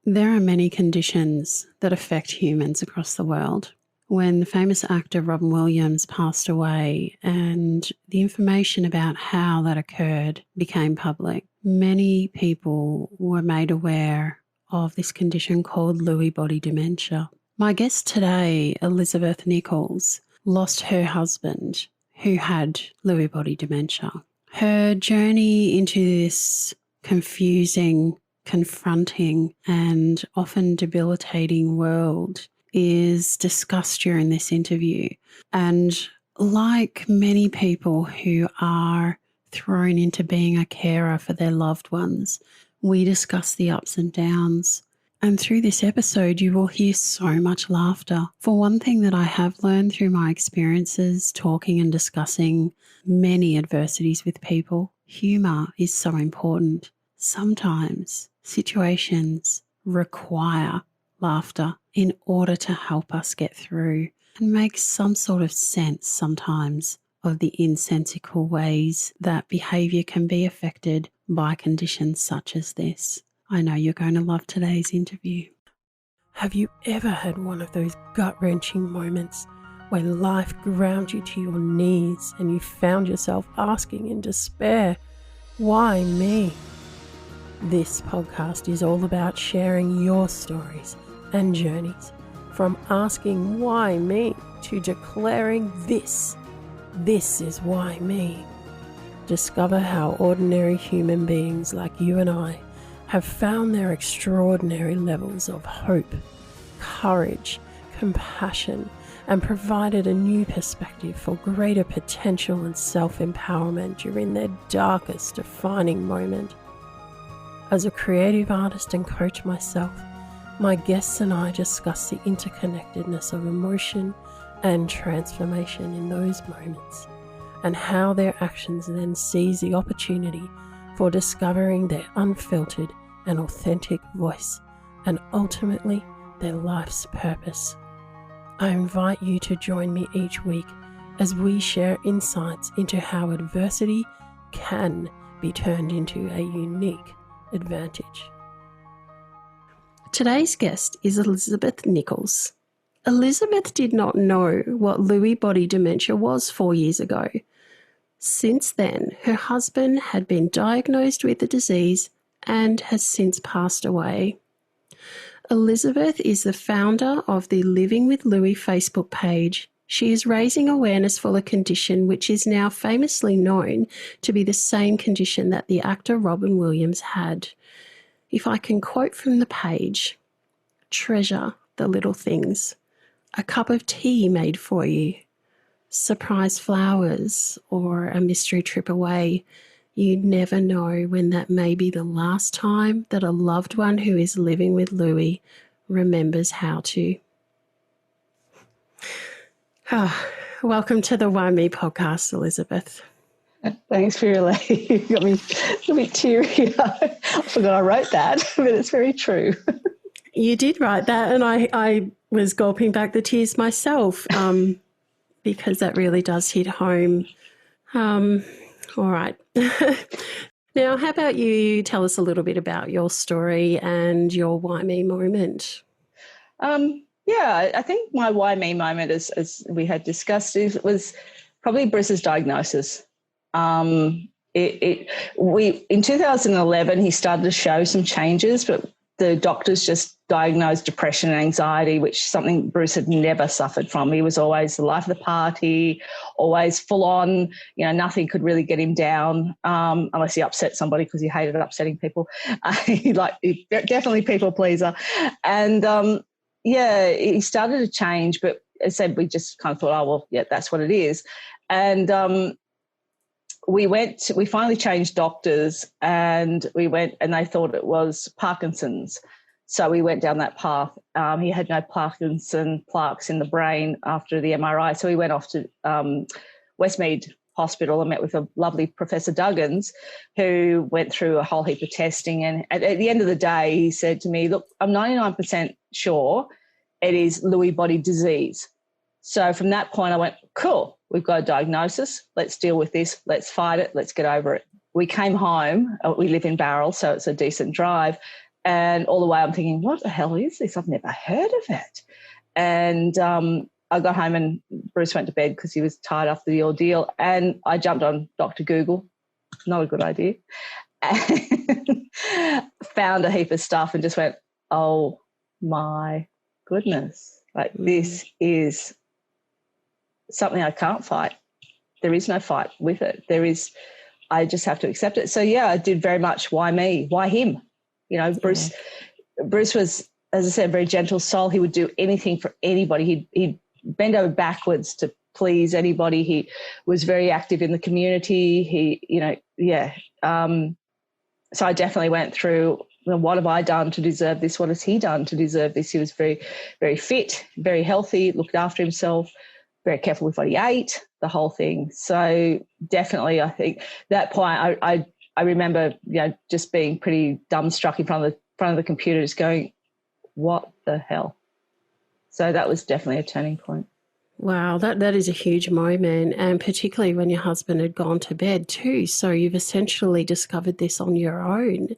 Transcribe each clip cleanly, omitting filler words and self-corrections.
There are many conditions that affect humans across the world. When the famous actor Robin Williams passed away and the information about how that occurred became public, many people were made aware of this condition called Lewy body dementia. My guest today, Elizabeth Nichols, lost her husband who had Lewy body dementia. Her journey into this confusing, confronting and often debilitating world is discussed during this interview. And like many people who are thrown into being a carer for their loved ones, we discuss the ups and downs. And through this episode, you will hear so much laughter. For one thing that I have learned through my experiences talking and discussing many adversities with people, humour is so important. Sometimes situations require laughter in order to help us get through and make some sort of sense sometimes of the insensical ways that behaviour can be affected by conditions such as this. I know you're going to love today's interview. Have you ever had one of those gut-wrenching moments where life ground you to your knees and you found yourself asking in despair, why me? This podcast is all about sharing your stories and journeys, from asking why me to declaring this is why me. Discover how ordinary human beings like you and I have found their extraordinary levels of hope, courage, compassion, and provided a new perspective for greater potential and self-empowerment during their darkest defining moment. As a creative artist and coach myself, my guests and I discuss the interconnectedness of emotion and transformation in those moments, and how their actions then seize the opportunity for discovering their unfiltered and authentic voice, and ultimately their life's purpose. I invite you to join me each week as we share insights into how adversity can be turned into a unique advantage. Today's guest is Elizabeth Nichols. Elizabeth did not know what Lewy body dementia was 4 years ago. Since then, her husband had been diagnosed with the disease and has since passed away. Elizabeth is the founder of the Living with Lewy Facebook page. She is raising awareness for the condition, which is now famously known to be the same condition that the actor Robin Williams had. If I can quote from the page, treasure the little things. A cup of tea made for you, surprise flowers, or a mystery trip away. You never know when that may be the last time that a loved one who is living with Lewy remembers how to. Welcome to the WhyMe podcast, Elizabeth. Thanks, Vera-Lee. You got me a bit teary. I forgot I wrote that, but it's very true. You did write that, and I was gulping back the tears myself because that really does hit home. All right. Now, how about you tell us a little bit about your story and your WhyMe moment? Yeah, I think my WhyMe moment, as we had discussed, was probably Bruce's diagnosis. In 2011, he started to show some changes, but the doctors just diagnosed depression and anxiety, which is something Bruce had never suffered from. He was always the life of the party, always full on, nothing could really get him down unless he upset somebody, because he hated upsetting people. He's definitely people pleaser. And he started to change, but as I said, we just kind of thought, that's what it is. And we finally changed doctors, and they thought it was Parkinson's. So we went down that path. He had no Parkinson plaques in the brain after the MRI. So we went off to Westmead Hospital and met with a lovely Professor Duggins, who went through a whole heap of testing. And at the end of the day, he said to me, look, I'm 99% sure it is Lewy body disease. So from that point, I went, cool, we've got a diagnosis. Let's deal with this. Let's fight it. Let's get over it. We came home. We live in Barrel, so it's a decent drive. And all the way I'm thinking, what the hell is this? I've never heard of it. And I got home and Bruce went to bed because he was tired after the ordeal. And I jumped on Dr. Google. Not a good idea. And found a heap of stuff and just went, oh, my goodness. Like, this is something I can't fight. There is no fight with it. I just have to accept it. So, yeah, I did very much why me, why him? You know, Bruce was, as I said, a very gentle soul. He would do anything for anybody. He'd bend over backwards to please anybody. He was very active in the community. So I definitely went through, what have I done to deserve this? What has he done to deserve this? He was very, very fit, very healthy, looked after himself, very careful with what he ate, the whole thing. So definitely, I think that point, I remember, just being pretty dumbstruck in front of the computer, just going, what the hell? So that was definitely a turning point. Wow, that is a huge moment, and particularly when your husband had gone to bed too. So you've essentially discovered this on your own.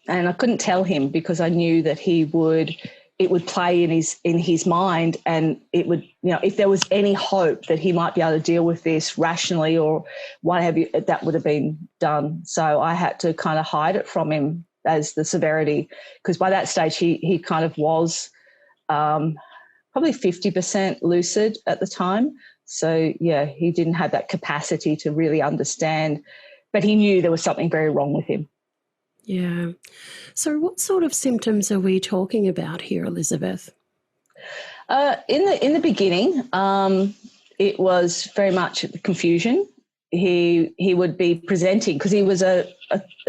And I couldn't tell him because I knew that it would play in his mind, and it would, if there was any hope that he might be able to deal with this rationally or what have you, that would have been done. So I had to kind of hide it from him as the severity, because by that stage he kind of was probably 50% lucid at the time. So, yeah, he didn't have that capacity to really understand, but he knew there was something very wrong with him. Yeah. So what sort of symptoms are we talking about here, Elizabeth? In the beginning, it was very much confusion. He would be presenting, because he was a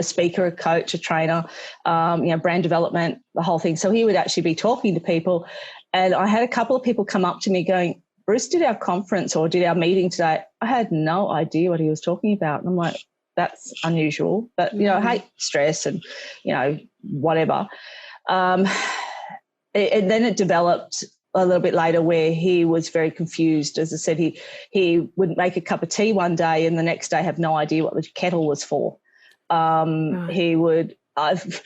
speaker, a coach, a trainer, brand development, the whole thing. So he would actually be talking to people. And I had a couple of people come up to me going, Bruce did our conference or did our meeting today. I had no idea what he was talking about. And I'm like, that's unusual. But, I hate stress and, whatever. And then it developed a little bit later where he was very confused. As I said, he would make a cup of tea one day and the next day have no idea what the kettle was for. He would, as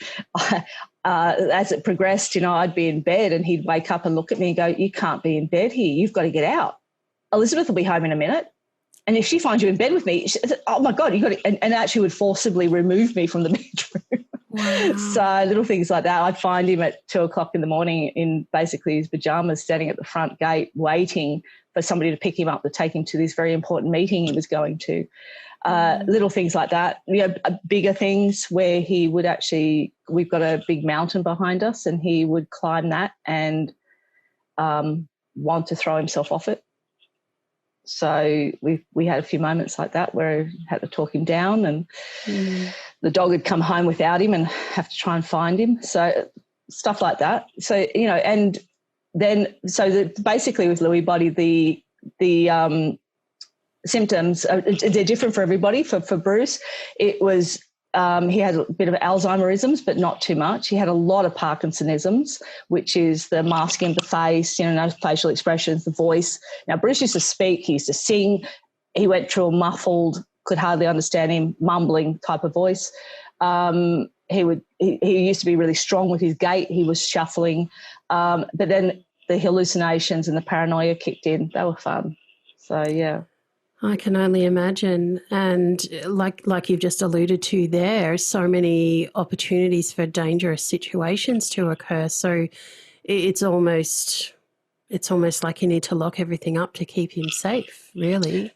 it progressed, I'd be in bed and he'd wake up and look at me and go, you can't be in bed here. You've got to get out. Elizabeth will be home in a minute. And if she finds you in bed with me, she said, oh, my God, you got to, and actually would forcibly remove me from the bedroom. Wow. So little things like that. I'd find him at 2:00 in the morning in basically his pajamas, standing at the front gate waiting for somebody to pick him up to take him to this very important meeting he was going to. Little things like that. Bigger things where he would actually, we've got a big mountain behind us and he would climb that and want to throw himself off it. So we had a few moments like that where I had to talk him down, and the dog had come home without him and have to try and find him. So stuff like that. So, and then, basically with Lewy body, the symptoms, they're different for everybody. For Bruce, it was, he had a bit of Alzheimerisms, but not too much. He had a lot of Parkinsonisms, which is the masking of the face, no facial expressions, the voice. Now, Bruce used to speak, he used to sing. He went through a muffled, could hardly understand him, mumbling type of voice. He used to be really strong with his gait. He was shuffling. But then the hallucinations and the paranoia kicked in. They were fun. So, yeah. I can only imagine. And like you've just alluded to there, so many opportunities for dangerous situations to occur. So it's almost like you need to lock everything up to keep him safe, really.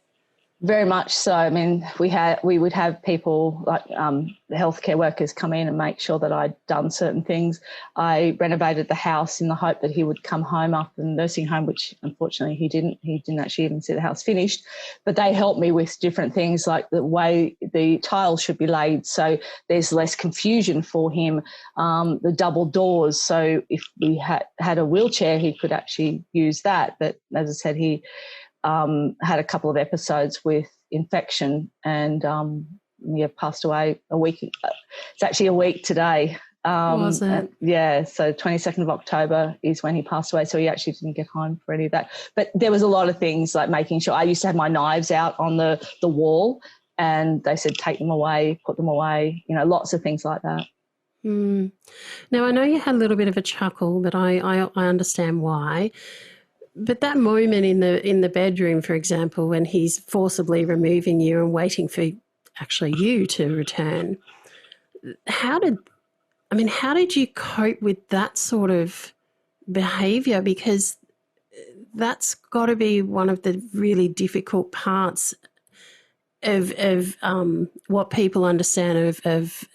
Very much so. I mean, we would have people like the healthcare workers come in and make sure that I'd done certain things. I renovated the house in the hope that he would come home after the nursing home, which unfortunately he didn't. He didn't actually even see the house finished. But they helped me with different things like the way the tiles should be laid so there's less confusion for him, the double doors. So if we had a wheelchair, he could actually use that. But as I said, he had a couple of episodes with infection and passed away a week. It's actually a week today. Was it? Yeah, so 22nd of October is when he passed away, so he actually didn't get home for any of that. But there was a lot of things like making sure. I used to have my knives out on the wall and they said take them away, put them away, lots of things like that. Mm. Now, I know you had a little bit of a chuckle, but I understand why. But that moment in the bedroom, for example, when he's forcibly removing you and waiting for actually you to return, how did you cope with that sort of behaviour? Because that's got to be one of the really difficult parts of what people understand of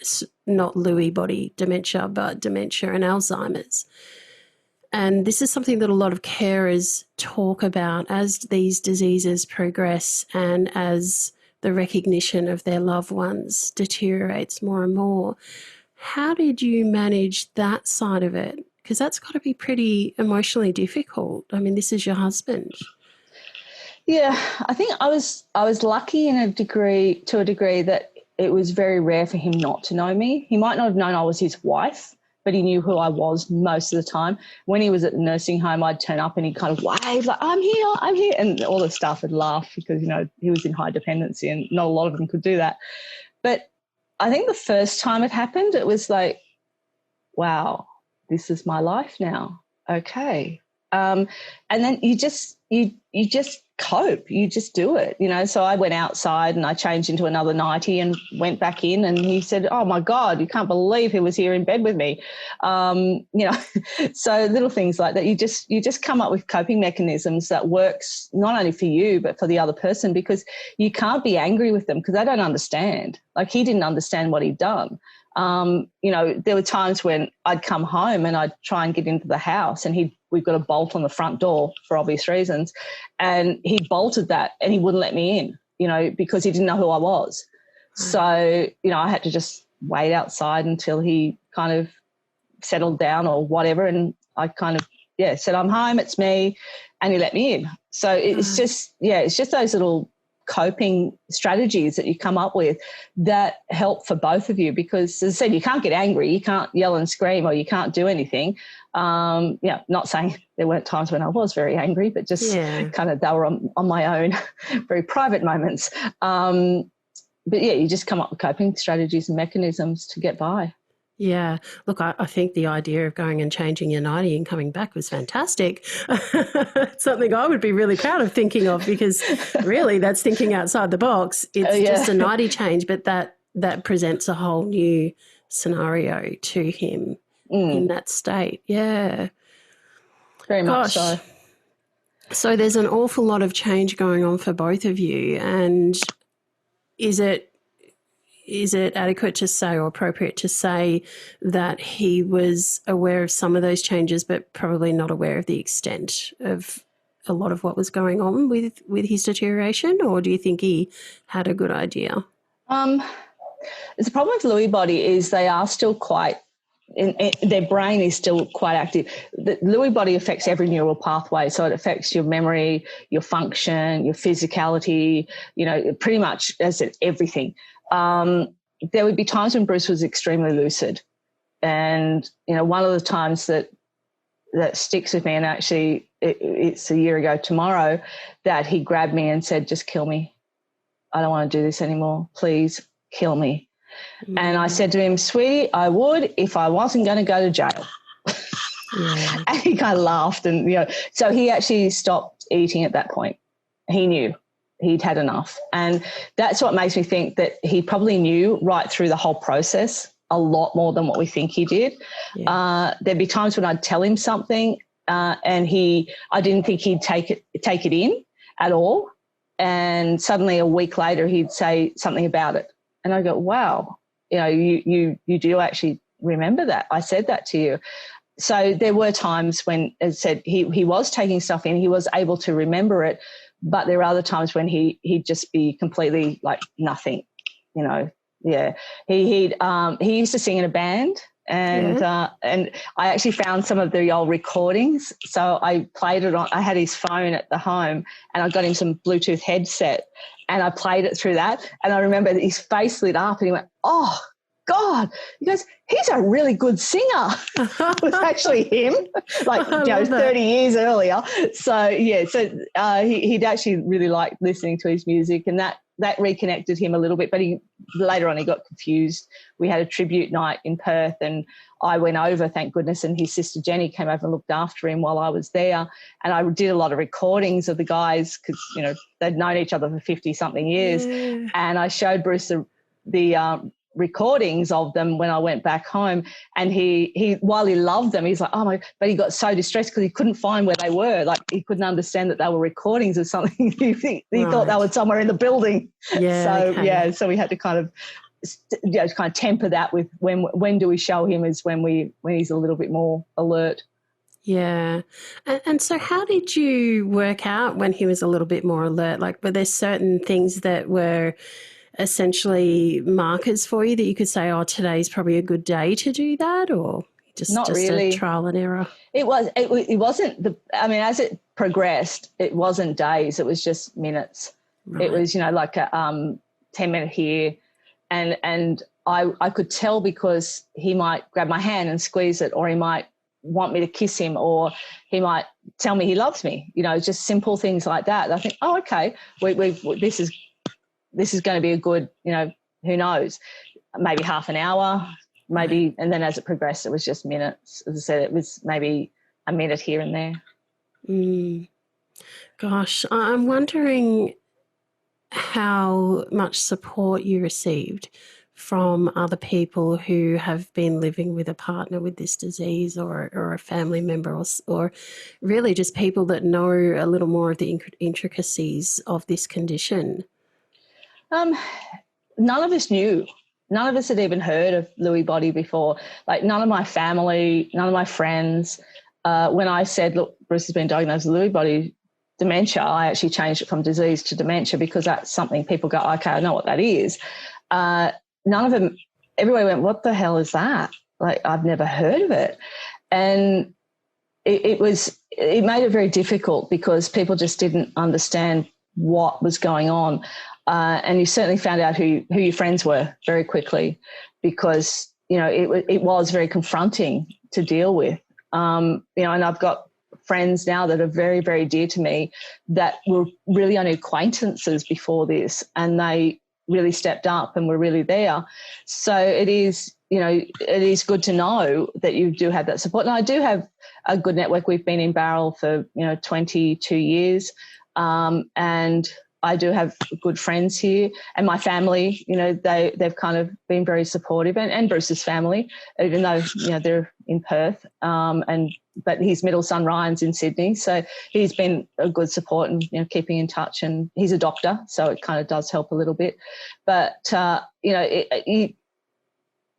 not Lewy body dementia, but dementia and Alzheimer's. And this is something that a lot of carers talk about as these diseases progress and as the recognition of their loved ones deteriorates more and more. How did you manage that side of it? Because that's got to be pretty emotionally difficult. I mean, this is your husband. Yeah, I think I was lucky to a degree that it was very rare for him not to know me. He might not have known I was his wife, but he knew who I was most of the time. When he was at the nursing home, I'd turn up and he'd kind of wave like, I'm here. And all the staff would laugh because, he was in high dependency and not a lot of them could do that. But I think the first time it happened, it was like, wow, this is my life now. Okay. And then you just cope, you just do it, So I went outside and I changed into another nightie and went back in, and he said, oh my God, you can't believe he was here in bed with me. So little things like that, you just come up with coping mechanisms that works not only for you but for the other person, because you can't be angry with them because they don't understand. Like, he didn't understand what he'd done. There were times when I'd come home and I'd try and get into the house, and we've got a bolt on the front door for obvious reasons, and he bolted that and he wouldn't let me in, because he didn't know who I was. So, I had to just wait outside until he kind of settled down or whatever, and I kind of, said, I'm home, it's me, and he let me in. So it's just those little coping strategies that you come up with that help for both of you, because, as I said, you can't get angry, you can't yell and scream, or you can't do anything. Not saying there weren't times when I was very angry, but just kind of they were on my own very private moments. But you just come up with coping strategies and mechanisms to get by. Yeah. Look, I think the idea of going and changing your nightie and coming back was fantastic. It's something I would be really proud of thinking of, because really that's thinking outside the box. It's just a nightie change, but that presents a whole new scenario to him in that state. Yeah. Very much so. So there's an awful lot of change going on for both of you. And is it adequate to say, or appropriate to say, that he was aware of some of those changes but probably not aware of the extent of a lot of what was going on with his deterioration? Or do you think he had a good idea? The problem with Lewy body is they are still quite, their brain is still quite active. The Lewy body affects every neural pathway, so it affects your memory, your function, your physicality, pretty much, as I said, everything. There would be times when Bruce was extremely lucid, and one of the times that sticks with me, and actually it's a year ago tomorrow, that he grabbed me and said, just kill me, I don't want to do this anymore, please kill me. And I said to him, sweetie, I would if I wasn't going to go to jail. And he kind of laughed, and so he actually stopped eating at that point. He knew he'd had enough. And that's what makes me think that he probably knew right through the whole process a lot more than what we think he did. There'd be times when I'd tell him something and I didn't think he'd take it in at all. And suddenly a week later he'd say something about it. And I go, wow, you do actually remember that. I said that to you. So there were times when, as I said, he was taking stuff in, he was able to remember it, but there are other times when he'd just be completely like nothing, Yeah. He used to sing in a band, and I actually found some of the old recordings. So I played it on, I had his phone at the home, and I got him some Bluetooth headset, and I played it through that. And I remember that his face lit up and he went, oh God, he goes, he's a really good singer. It was actually him, 30 years earlier. So, he'd actually really liked listening to his music, and that that reconnected him a little bit, but later on he got confused. We had a tribute night in Perth and I went over, thank goodness, and his sister Jenny came over and looked after him while I was there. And I did a lot of recordings of the guys because, you know, they'd known each other for 50-something years. Yeah. And I showed Bruce the recordings of them when I went back home, and he while he loved them, he's like, oh my, but he got so distressed because he couldn't find where they were. Like he couldn't understand that they were recordings of something. he thought they were somewhere in the building. So we had to kind of temper that with when do we show him is when he's a little bit more alert. Yeah. And so how did you work out when he was a little bit more alert? Like, were there certain things that were essentially markers for you that you could say, oh, today's probably a good day to do that, or just really a trial and error? It wasn't as it progressed, it wasn't days, it was just minutes. Right. It was, like a 10-minute here, and I could tell because he might grab my hand and squeeze it, or he might want me to kiss him, or he might tell me he loves me, just simple things like that. I think, oh, okay, this is going to be a good, who knows, maybe half an hour, maybe. And then as it progressed, it was just minutes. As I said, it was maybe a minute here and there. Gosh, I'm wondering how much support you received from other people who have been living with a partner with this disease, or a family member, or really just people that know a little more of the intricacies of this condition. None of us knew. None of us had even heard of Lewy body before. Like none of my family, none of my friends. When I said, look, Bruce has been diagnosed with Lewy body dementia, I actually changed it from disease to dementia because that's something people go, okay, I know what that is. None of them, everybody went, what the hell is that? Like, I've never heard of it. And it made it very difficult because people just didn't understand what was going on. And you certainly found out who your friends were very quickly because, it was very confronting to deal with. And I've got friends now that are very, very dear to me that were really only acquaintances before this, and they really stepped up and were really there. So it is good to know that you do have that support. And I do have a good network. We've been in Barrel for, 22 years. And I do have good friends here, and my family, they've kind of been very supportive, and Bruce's family, even though, they're in Perth, but his middle son Ryan's in Sydney. So he's been a good support and, keeping in touch, and he's a doctor, so it kind of does help a little bit. But,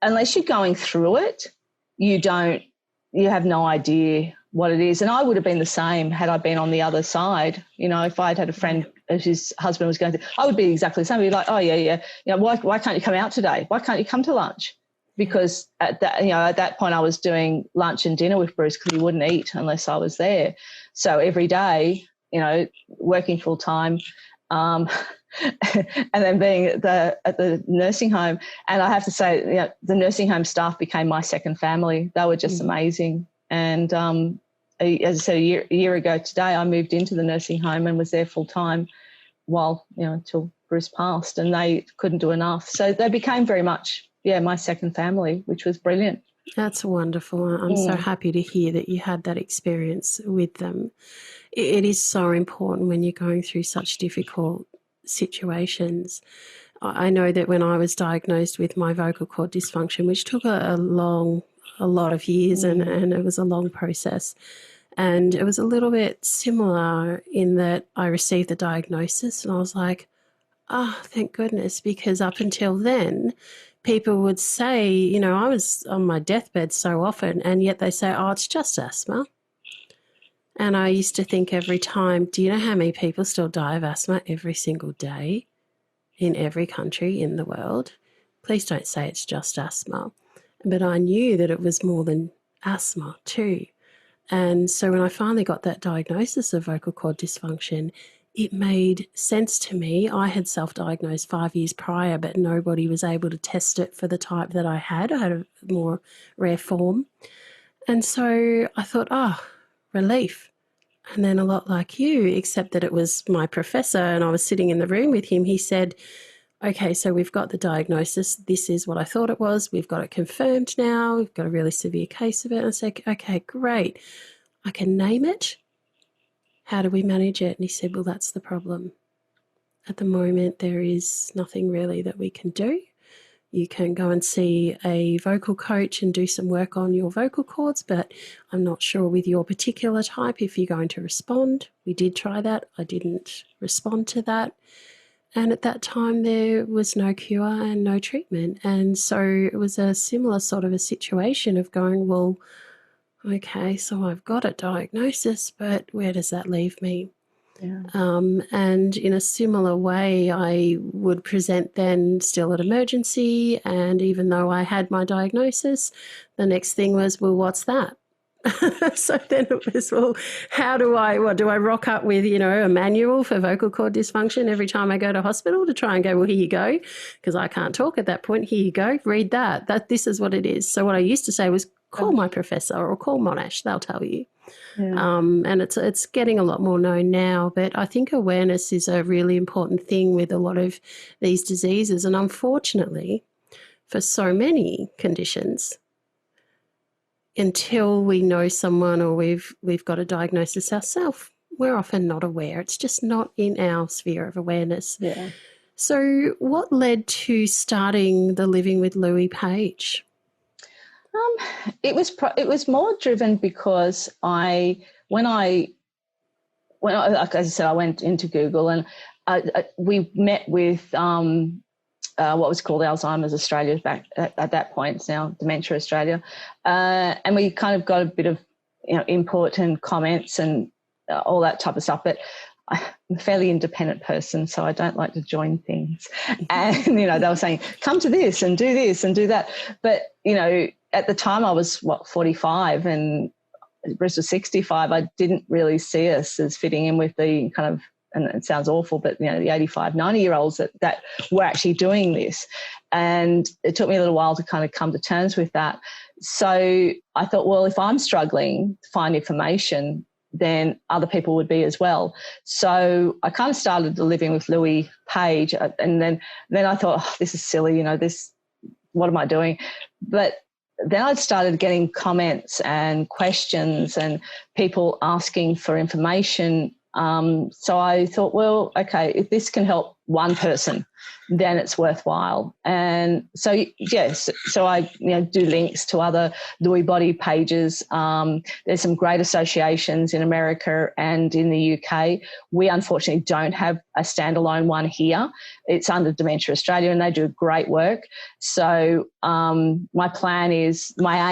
unless you're going through it, you have no idea what it is. And I would have been the same had I been on the other side. If I'd had a friend whose husband was going through, I would be exactly the same. I'd be like, oh yeah. Why can't you come out today? Why can't you come to lunch? Because at that point I was doing lunch and dinner with Bruce because he wouldn't eat unless I was there. So every day, working full time, and then being at the nursing home. And I have to say, the nursing home staff became my second family. They were just amazing. And as I said, a year ago today, I moved into the nursing home and was there full time while, until Bruce passed, and they couldn't do enough. So they became very much, my second family, which was brilliant. That's wonderful. I'm so happy to hear that you had that experience with them. It is so important when you're going through such difficult situations. I know that when I was diagnosed with my vocal cord dysfunction, which took a lot of years, and it was a long process. And it was a little bit similar in that I received the diagnosis and I was like, thank goodness, because up until then, people would say, I was on my deathbed so often, and yet they say, oh, it's just asthma. And I used to think every time, do you know how many people still die of asthma every single day in every country in the world? Please don't say it's just asthma. But I knew that it was more than asthma too. And so when I finally got that diagnosis of vocal cord dysfunction, it made sense to me. I had self-diagnosed 5 years prior, but nobody was able to test it for the type that I had. I had a more rare form. And so I thought, relief. And then a lot like you, except that it was my professor and I was sitting in the room with him, he said, okay, so we've got the diagnosis. This is what I thought it was. We've got it confirmed now. We've got a really severe case of it. And I said, okay, great. I can name it. How do we manage it? And he said, well, that's the problem. At the moment, there is nothing really that we can do. You can go and see a vocal coach and do some work on your vocal cords, but I'm not sure with your particular type if you're going to respond. We did try that. I didn't respond to that. And at that time, there was no cure and no treatment. And so it was a similar sort of a situation of going, well, okay, so I've got a diagnosis, but where does that leave me? Yeah. And in a similar way, I would present then still at emergency. And even though I had my diagnosis, the next thing was, well, what's that? So then it was, well, how do I rock up with, a manual for vocal cord dysfunction every time I go to hospital to try and go, well, here you go, because I can't talk at that point. Here you go, read that. This is what it is. So what I used to say was, call my professor or call Monash, they'll tell you. Yeah. And it's getting a lot more known now, but I think awareness is a really important thing with a lot of these diseases. And unfortunately, for so many conditions, until we know someone or we've got a diagnosis ourselves, we're often not aware. It's just not in our sphere of awareness. Yeah. So what led to starting the Living with Louie page? It was more driven because when I like I said, I went into Google and we met with what was called Alzheimer's Australia back at that point. It's now Dementia Australia, and we kind of got a bit of input and comments and all that type of stuff. But I'm a fairly independent person, so I don't like to join things. And they were saying, come to this and do that. But at the time I was 45 and Bruce was 65. I didn't really see us as fitting in with the kind of, and it sounds awful, but the 85, 90-year-olds that were actually doing this. And it took me a little while to kind of come to terms with that. So I thought, well, if I'm struggling to find information, then other people would be as well. So I kind of started the Living with Louie page, and then I thought, oh, this is silly, what am I doing? But then I started getting comments and questions and people asking for information. So I thought, well, okay, if this can help one person, then it's worthwhile. And so, yes, so I do links to other Lewy body pages. There's some great associations in America and in the UK. We unfortunately don't have a standalone one here. It's under Dementia Australia and they do great work. So my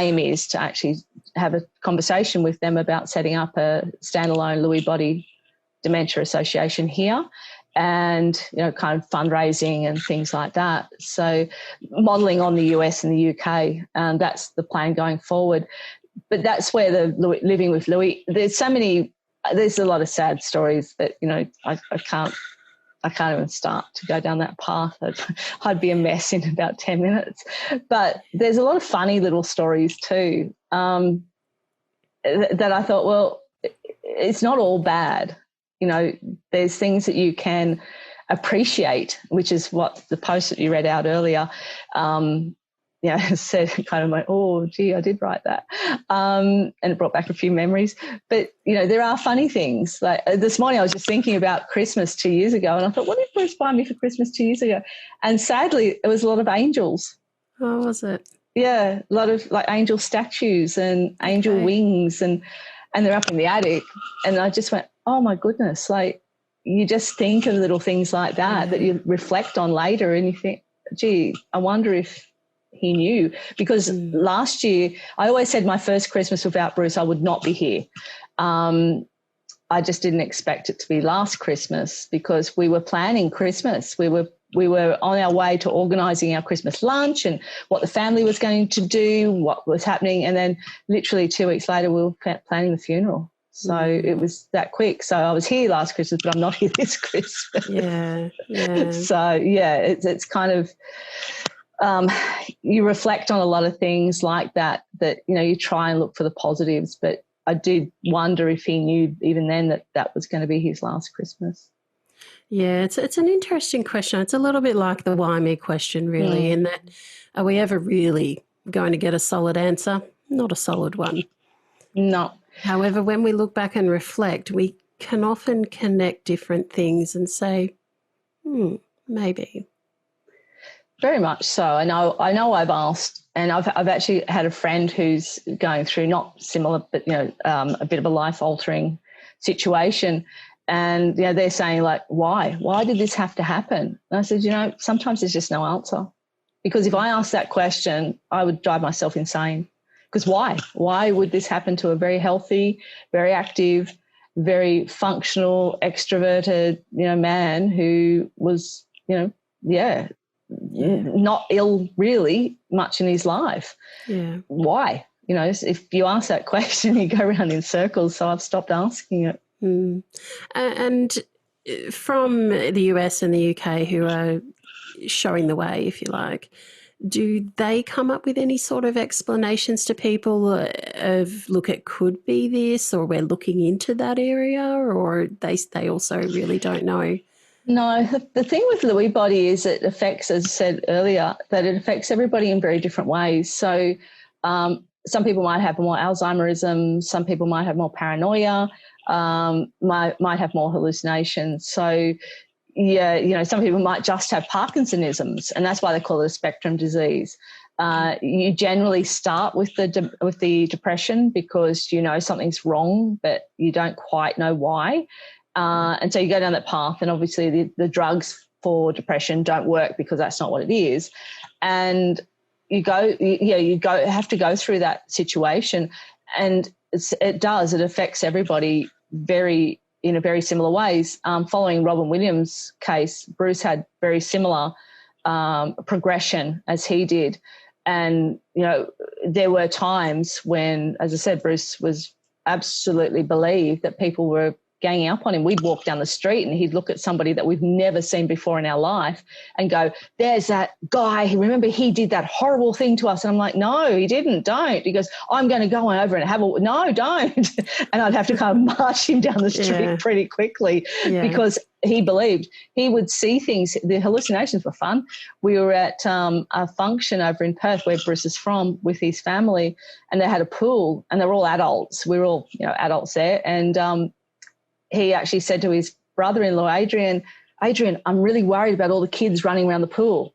aim is to actually have a conversation with them about setting up a standalone Lewy body Dementia Association here, and kind of fundraising and things like that. So modelling on the US and the UK, and that's the plan going forward. But that's where the Living with Louie, there's a lot of sad stories that I can't even start to go down that path. I'd be a mess in about 10 minutes. But there's a lot of funny little stories too, that I thought, well, it's not all bad. There's things that you can appreciate, which is what the post that you read out earlier, said, kind of like, oh, gee, I did write that. And it brought back a few memories. But, there are funny things. Like this morning I was just thinking about Christmas 2 years ago, and I thought, what did Bruce buy me for Christmas 2 years ago? And sadly, it was a lot of angels. Oh, was it? Yeah, a lot of like angel statues and angel wings, and they're up in the attic. And I just went, oh my goodness, like you just think of little things like that you reflect on later and you think, gee, I wonder if he knew. Because last year, I always said my first Christmas without Bruce, I would not be here. I just didn't expect it to be last Christmas because we were planning Christmas. We were on our way to organising our Christmas lunch and what the family was going to do, what was happening. And then literally 2 weeks later, we were planning the funeral. So it was that quick. So I was here last Christmas, but I'm not here this Christmas. Yeah. So, yeah, it's kind of you reflect on a lot of things like that, you try and look for the positives. But I did wonder if he knew even then that that was going to be his last Christmas. Yeah, it's an interesting question. It's a little bit like the why me question, really, in that are we ever really going to get a solid answer? Not a solid one. No. However, when we look back and reflect, we can often connect different things and say, maybe. Very much so. I know I've asked, and I've actually had a friend who's going through not similar, but, a bit of a life-altering situation. And, they're saying, like, why? Why did this have to happen? And I said, sometimes there's just no answer. Because if I asked that question, I would drive myself insane. Because why? Why would this happen to a very healthy, very active, very functional, extroverted, man who was, not ill really much in his life? Yeah. Why? If you ask that question, you go around in circles. So I've stopped asking it. And from the US and the UK, who are showing the way, if you like, do they come up with any sort of explanations to people of, look, it could be this, or we're looking into that area, or they also really don't know? No, the thing with Lewy body is it affects, as I said earlier, that it affects everybody in very different ways. So some people might have more Alzheimerism, some people might have more paranoia, might have more hallucinations. So, some people might just have Parkinsonisms, and that's why they call it a spectrum disease. You generally start with the depression because something's wrong, but you don't quite know why. And so you go down that path, and obviously the drugs for depression don't work because that's not what it is. And you have to go through that situation, and it affects everybody in a very similar ways. Following Robin Williams' case, Bruce had very similar progression as he did. And, there were times when, as I said, Bruce was absolutely believed that people were ganging up on him. We'd walk down the street and he'd look at somebody that we've never seen before in our life and go, there's that guy. Remember, he did that horrible thing to us. And I'm like, no, he didn't. Don't. He goes, I'm going to go over and no, don't. And I'd have to kind of march him down the street pretty quickly because he believed. He would see things. The hallucinations were fun. We were at a function over in Perth where Bruce is from with his family, and they had a pool, and they were all adults. We were all, adults there. And he actually said to his brother-in-law, Adrian, I'm really worried about all the kids running around the pool.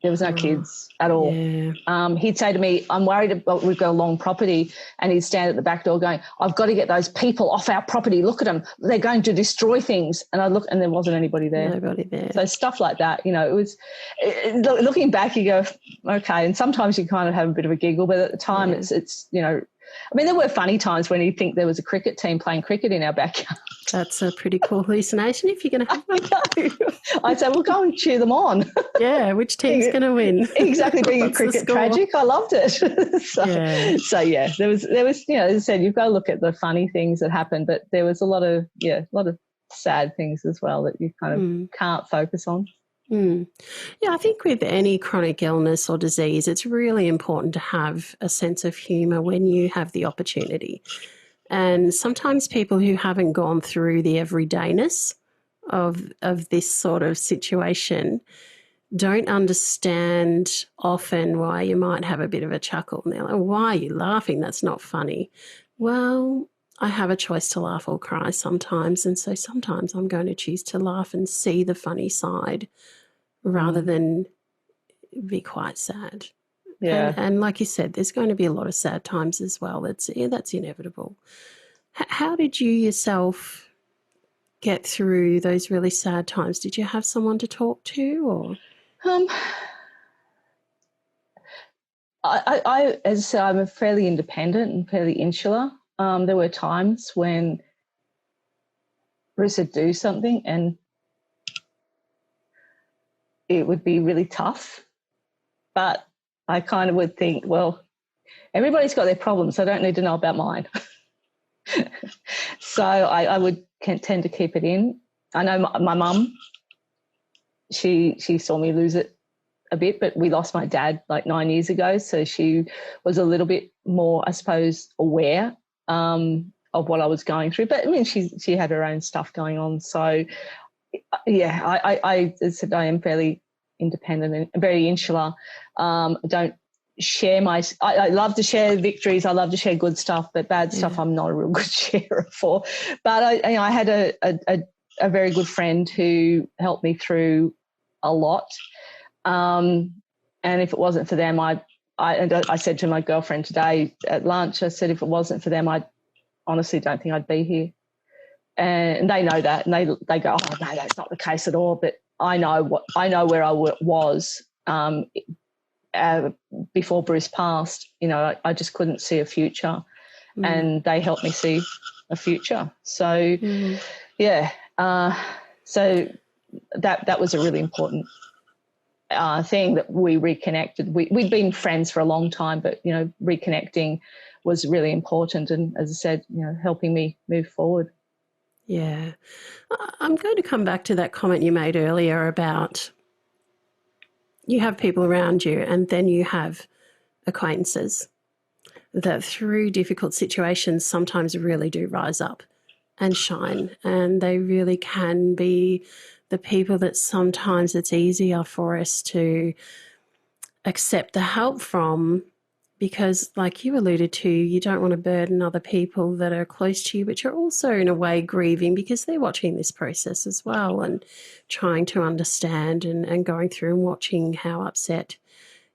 There was no kids at all. Yeah. He'd say to me, I'm worried about, we've got a long property, and he'd stand at the back door going, I've got to get those people off our property. Look at them. They're going to destroy things. And I look, and there wasn't anybody there. Nobody there. So stuff like that, it was, looking back, you go, okay. And sometimes you kind of have a bit of a giggle, but at the time it's there were funny times when you think there was a cricket team playing cricket in our backyard. That's a pretty cool hallucination if you're going to have one. I'd say, well, go and cheer them on. Yeah, which team's going to win? Exactly, being a cricket tragic. I loved it. So there was, as I said, you've got to look at the funny things that happened, but there was a lot of sad things as well that you kind of can't focus on. Yeah, I think with any chronic illness or disease, it's really important to have a sense of humour when you have the opportunity. And sometimes people who haven't gone through the everydayness of this sort of situation don't understand often why you might have a bit of a chuckle. And they're like, why are you laughing? That's not funny. Well, I have a choice to laugh or cry sometimes, and so sometimes I'm going to choose to laugh and see the funny side rather than be quite sad. Yeah. And like you said, there's going to be a lot of sad times as well. That's inevitable. How did you yourself get through those really sad times? Did you have someone to talk to, or? I as I said, I'm fairly independent and fairly insular. There were times when Bruce would do something and it would be really tough, but I kind of would think, well, everybody's got their problems. I don't need to know about mine. So I would tend to keep it in. I know my mum, she saw me lose it a bit, but we lost my dad like 9 years ago. So she was a little bit more, I suppose, aware. of what I was going through. But I mean, she had her own stuff going on. So yeah, I as I said, I am fairly independent and very insular. Don't share I love to share victories. I love to share good stuff, but bad stuff I'm not a real good sharer for. But I had a very good friend who helped me through a lot. And if it wasn't for them, I said to my girlfriend today at lunch, I said, if it wasn't for them, I honestly don't think I'd be here. And they know that, and they go, oh no, that's not the case at all. But I know where I was before Bruce passed. I just couldn't see a future, and they helped me see a future. So so that was a really important thing, that we reconnected. We'd been friends for a long time, but reconnecting was really important, and as I said, helping me move forward. Yeah. I'm going to come back to that comment you made earlier about you have people around you and then you have acquaintances that through difficult situations sometimes really do rise up and shine, and they really can be the people that sometimes it's easier for us to accept the help from, because like you alluded to, you don't want to burden other people that are close to you, but you're also in a way grieving because they're watching this process as well and trying to understand and going through and watching how upset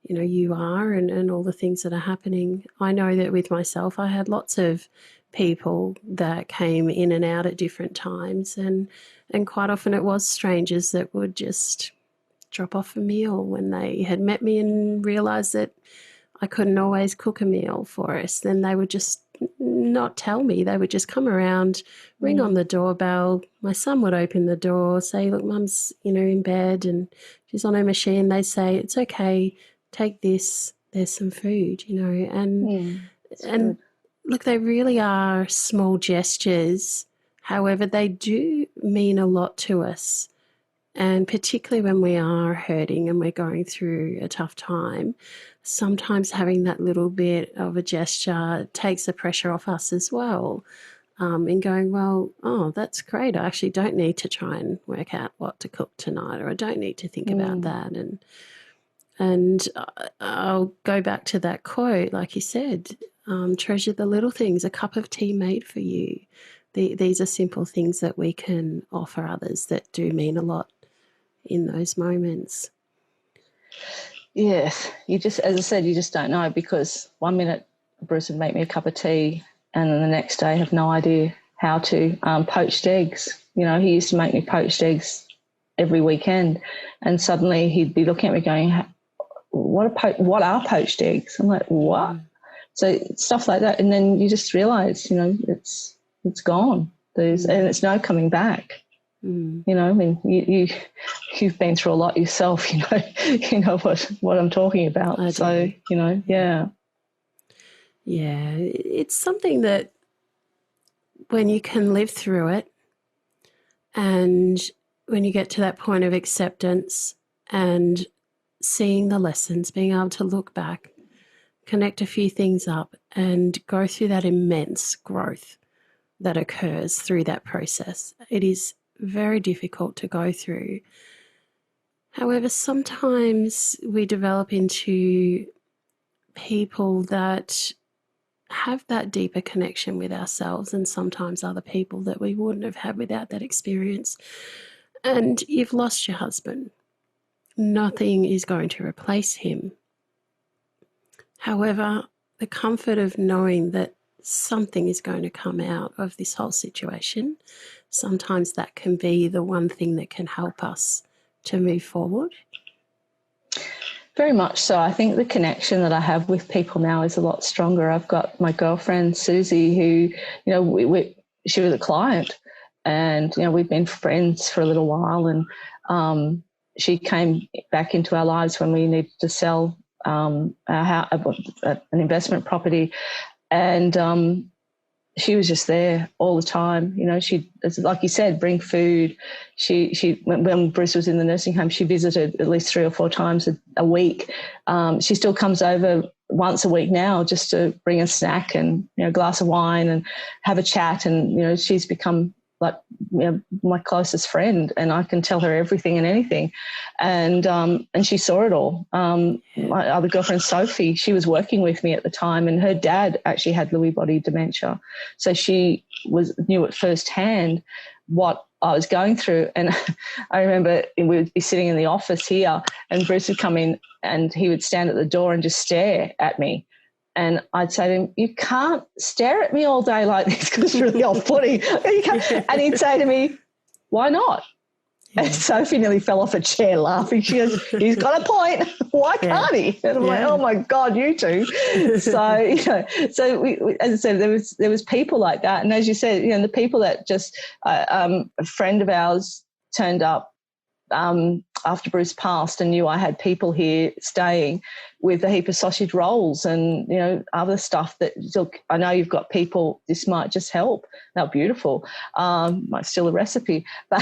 you are and all the things that are happening. I know that with myself, I had lots of people that came in and out at different times, and quite often it was strangers that would just drop off a meal when they had met me and realised that I couldn't always cook a meal for us. Then they would just not tell me. They would just come around, ring on the doorbell. My son would open the door, say, look, Mum's, in bed and she's on her machine. They say, it's okay, take this, there's some food, and look, they really are small gestures. However, they do mean a lot to us. And particularly when we are hurting and we're going through a tough time, sometimes having that little bit of a gesture takes the pressure off us as well, in going, well, oh, that's great. I actually don't need to try and work out what to cook tonight, or I don't need to think about that. And I'll go back to that quote, like you said, treasure the little things, a cup of tea made for you. These are simple things that we can offer others that do mean a lot in those moments. Yes, as I said, you just don't know, because one minute Bruce would make me a cup of tea and then the next day have no idea how to. Poached eggs, he used to make me poached eggs every weekend, and suddenly he'd be looking at me going, what are poached eggs? I'm like, what? So stuff like that, and then you just realise, it's gone. And it's no coming back. I mean, you've been through a lot yourself. You know what I'm talking about. So yeah. It's something that when you can live through it, and when you get to that point of acceptance and seeing the lessons, being able to look back, connect a few things up, and go through that immense growth that occurs through that process. It is very difficult to go through. However, sometimes we develop into people that have that deeper connection with ourselves, and sometimes other people that we wouldn't have had without that experience. And you've lost your husband. Nothing is going to replace him. However, the comfort of knowing that something is going to come out of this whole situation, sometimes that can be the one thing that can help us to move forward. Very much so. I think the connection that I have with people now is a lot stronger. I've got my girlfriend Susie, who, she was a client, and we've been friends for a little while, and she came back into our lives when we needed to sell our house, an investment property, and she was just there all the time. She, like you said, bring food. She when Bruce was in the nursing home, she visited at least 3 or 4 times a week. She still comes over once a week now, just to bring a snack and, a glass of wine and have a chat. And, she's become like, my closest friend, and I can tell her everything and anything. And she saw it all. My other girlfriend, Sophie, she was working with me at the time, and her dad actually had Lewy body dementia. So she knew at firsthand what I was going through. And I remember we would be sitting in the office here, and Bruce would come in and he would stand at the door and just stare at me. And I'd say to him, "You can't stare at me all day like this because it's really off-putting." And he'd say to me, "Why not?" Yeah. And Sophie nearly fell off a chair laughing. She goes, "He's got a point. Why can't he?" And I'm like, "Oh my God, you two." So, as I said, there was people like that. And as you said, the people that just, a friend of ours turned up after Bruce passed and knew I had people here staying with a heap of sausage rolls and, other stuff that, look, I know you've got people, this might just help. They're beautiful. Might steal a recipe. But,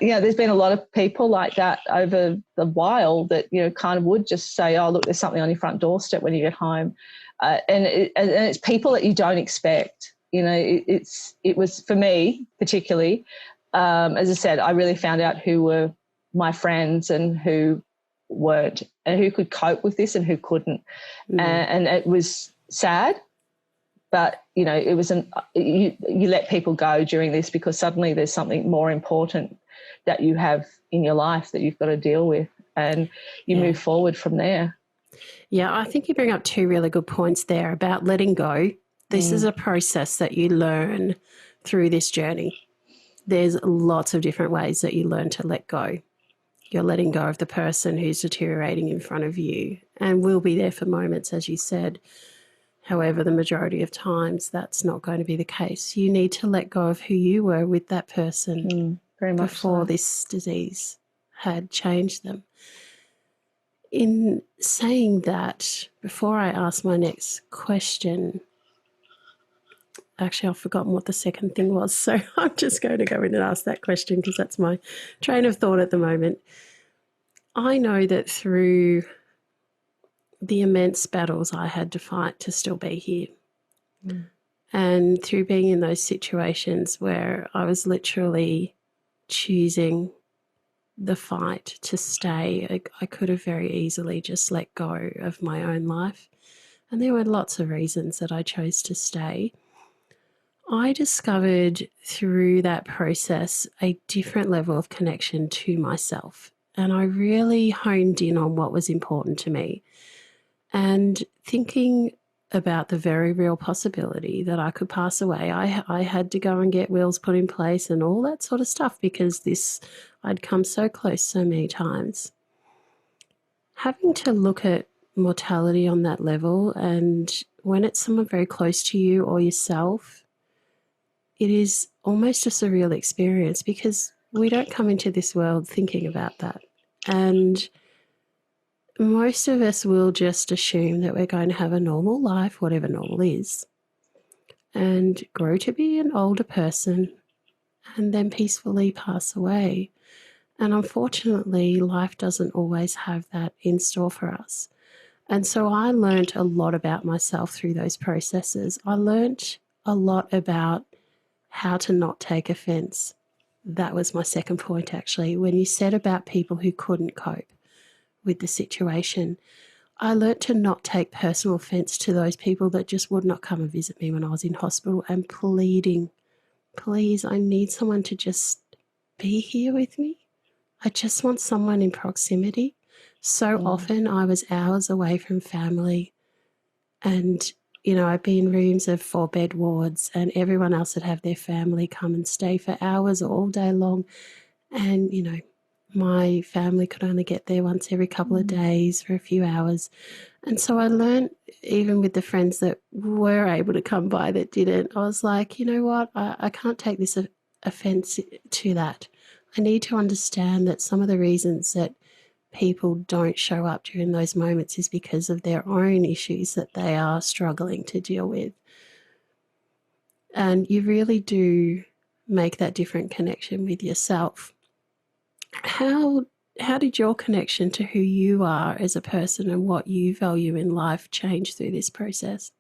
there's been a lot of people like that over the while that, kind of would just say, "Oh, look, there's something on your front doorstep when you get home." And it's people that you don't expect. It was, for me particularly, as I said, I really found out who were my friends and who weren't, and who could cope with this and who couldn't. And it was sad, but, it was you let people go during this because suddenly there's something more important that you have in your life that you've got to deal with, and you move forward from there. Yeah, I think you bring up two really good points there about letting go. This is a process that you learn through this journey. There's lots of different ways that you learn to let go. You're letting go of the person who's deteriorating in front of you and will be there for moments, as you said. However, the majority of times that's not going to be the case. You need to let go of who you were with that person very much before so. This disease had changed them. In saying that, before I ask my next question, actually, I've forgotten what the second thing was, so I'm just going to go in and ask that question because that's my train of thought at the moment. I know that through the immense battles I had to fight to still be here, and through being in those situations where I was literally choosing the fight to stay, I could have very easily just let go of my own life, and there were lots of reasons that I chose to stay. I discovered through that process a different level of connection to myself, and I really honed in on what was important to me, and thinking about the very real possibility that I could pass away. I had to go and get wills put in place and all that sort of stuff because I'd come so close so many times. Having to look at mortality on that level, and when it's someone very close to you or yourself, it is almost a surreal experience because we don't come into this world thinking about that. And most of us will just assume that we're going to have a normal life, whatever normal is, and grow to be an older person and then peacefully pass away. And unfortunately, life doesn't always have that in store for us. And so I learned a lot about myself through those processes. I learned a lot about how to not take offence. That was my second point, actually. When you said about people who couldn't cope with the situation, I learnt to not take personal offence to those people that just would not come and visit me when I was in hospital and pleading, "Please, I need someone to just be here with me. I just want someone in proximity." So often I was hours away from family, and I'd be in rooms of 4-bed wards and everyone else would have their family come and stay for hours or all day long. And, my family could only get there once every couple of days for a few hours. And so I learned, even with the friends that were able to come by that didn't, I was like, you know what, I can't take this offence to that. I need to understand that some of the reasons that people don't show up during those moments is because of their own issues that they are struggling to deal with. And you really do make that different connection with yourself. How how did your connection to who you are as a person and what you value in life change through this process?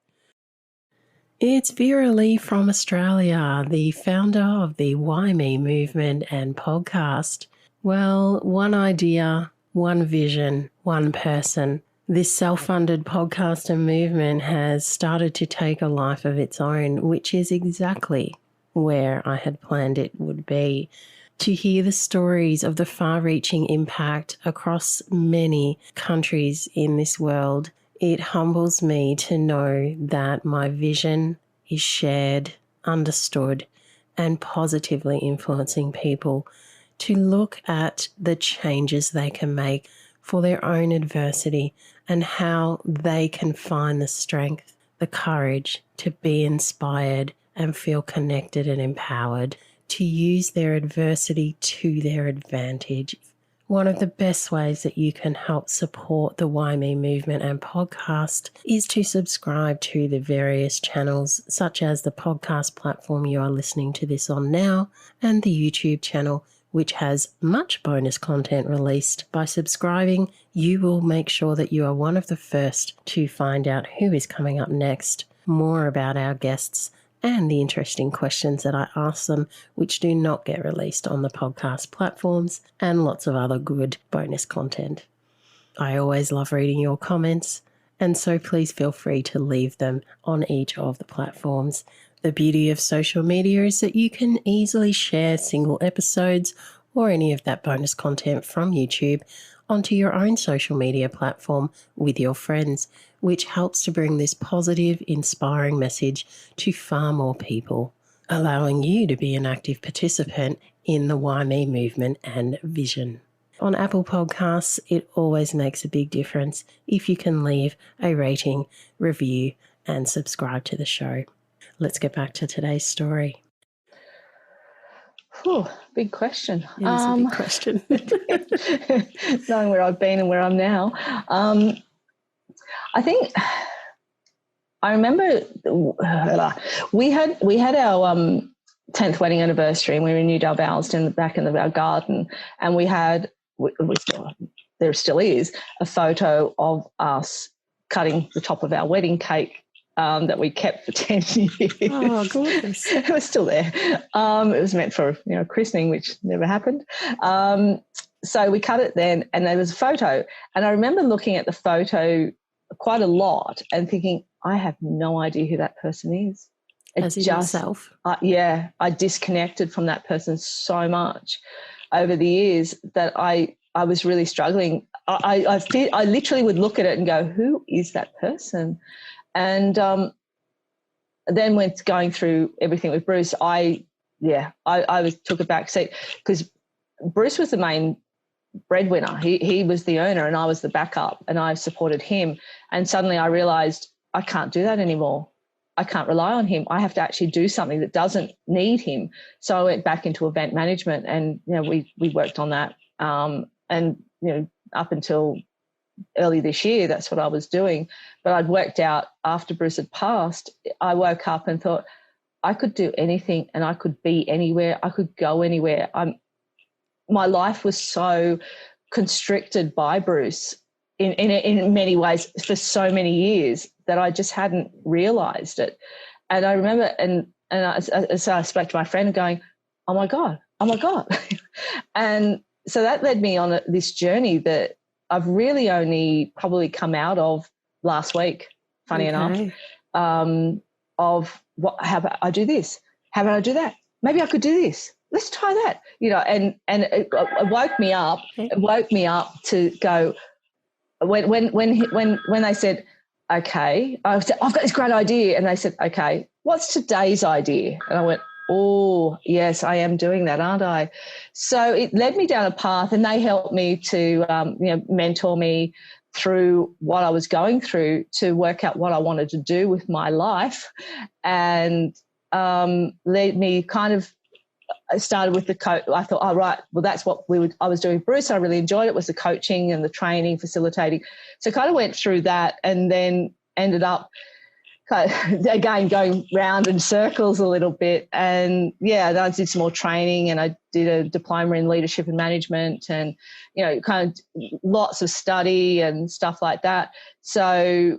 It's Vera-Lee from Australia, the founder of the WhyMe Movement and podcast. Well, one idea, one vision, one person. This self-funded podcast and movement has started to take a life of its own, which is exactly where I had planned it would be. To hear the stories of the far-reaching impact across many countries in this world, it humbles me to know that my vision is shared, understood, and positively influencing people to look at the changes they can make for their own adversity and how they can find the strength, the courage to be inspired and feel connected and empowered to use their adversity to their advantage. One of the best ways that you can help support the WhyMe Movement and podcast is to subscribe to the various channels, such as the podcast platform you are listening to this on now and the YouTube channel, which has much bonus content released. By subscribing, you will make sure that you are one of the first to find out who is coming up next, more about our guests, and the interesting questions that I ask them, which do not get released on the podcast platforms, and lots of other good bonus content. I always love reading your comments, and so please feel free to leave them on each of the platforms. The beauty of social media is that you can easily share single episodes or any of that bonus content from YouTube onto your own social media platform with your friends, which helps to bring this positive, inspiring message to far more people, allowing you to be an active participant in the WhyMe movement and vision. On Apple Podcasts, it always makes a big difference if you can leave a rating, review, and subscribe to the show. Let's get back to today's story. Big question. It is a big question. Knowing where I've been and where I'm now. I think I remember we had our 10th wedding anniversary, and we were in New Dalballston back in our garden, and we had there still is a photo of us cutting the top of our wedding cake that we kept for 10 years. Oh, gorgeous. It was still there. It was meant for christening, which never happened. So we cut it then, and there was a photo. And I remember looking at the photo quite a lot and thinking, I have no idea who that person is. As in yourself? I disconnected from that person so much over the years that I was really struggling. I literally would look at it and go, who is that person? And then when going through everything with Bruce, I took a back seat because Bruce was the main breadwinner. He was the owner and I was the backup, and I supported him. And suddenly I realised I can't do that anymore. I can't rely on him. I have to actually do something that doesn't need him. So I went back into event management, and we worked on that. And up until early this year, that's what I was doing. But I'd worked out after Bruce had passed, I woke up and thought I could do anything and I could be anywhere. I could go anywhere. My life was so constricted by Bruce in many ways for so many years that I just hadn't realised it. And I remember, so I spoke to my friend going, oh my God. And so that led me on this journey that I've really only probably come out of last week, funny enough, of how about I do this? How about I do that? Maybe I could do this. Let's try that, and it woke me up. It woke me up to go when they said, okay, I said, I've got this great idea. And they said, okay, what's today's idea? And I went, oh, yes, I am doing that, aren't I? So it led me down a path, and they helped me to, mentor me through what I was going through to work out what I wanted to do with my life, and led me kind of, I started with the coach. I thought, oh, right, well, that's what I was doing with Bruce. I really enjoyed it, was the coaching and the training, facilitating. So kind of went through that, and then ended up again, going round in circles a little bit. And then I did some more training, and I did a diploma in leadership and management, and, kind of lots of study and stuff like that. So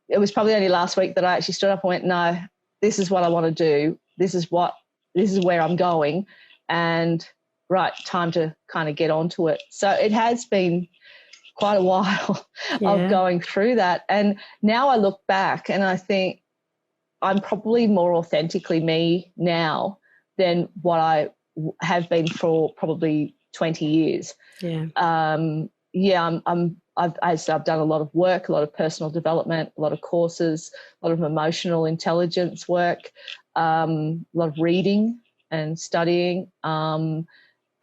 it was probably only last week that I actually stood up and went, no, this is what I want to do. This is where I'm going, and right, time to kind of get onto it. So it has been quite a while of going through that. And now I look back and I think I'm probably more authentically me now than what I have been for probably 20 years. Yeah. I've done a lot of work, a lot of personal development, a lot of courses, a lot of emotional intelligence work, a lot of reading and studying.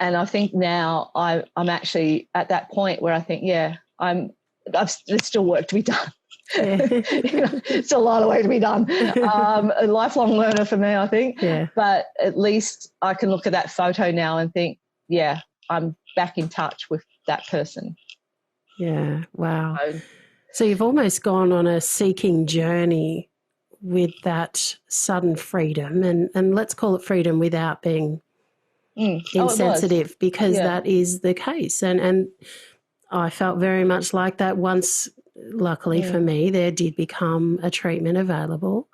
And I think now I'm actually at that point where I think, there's still work to be done. Yeah. It's a lot of work to be done. A lifelong learner for me, I think. Yeah. But at least I can look at that photo now and think, I'm back in touch with that person. Yeah. Wow. So you've almost gone on a seeking journey with that sudden freedom, and let's call it freedom without being insensitive, because that is the case. And I felt very much like that once, luckily for me, there did become a treatment available.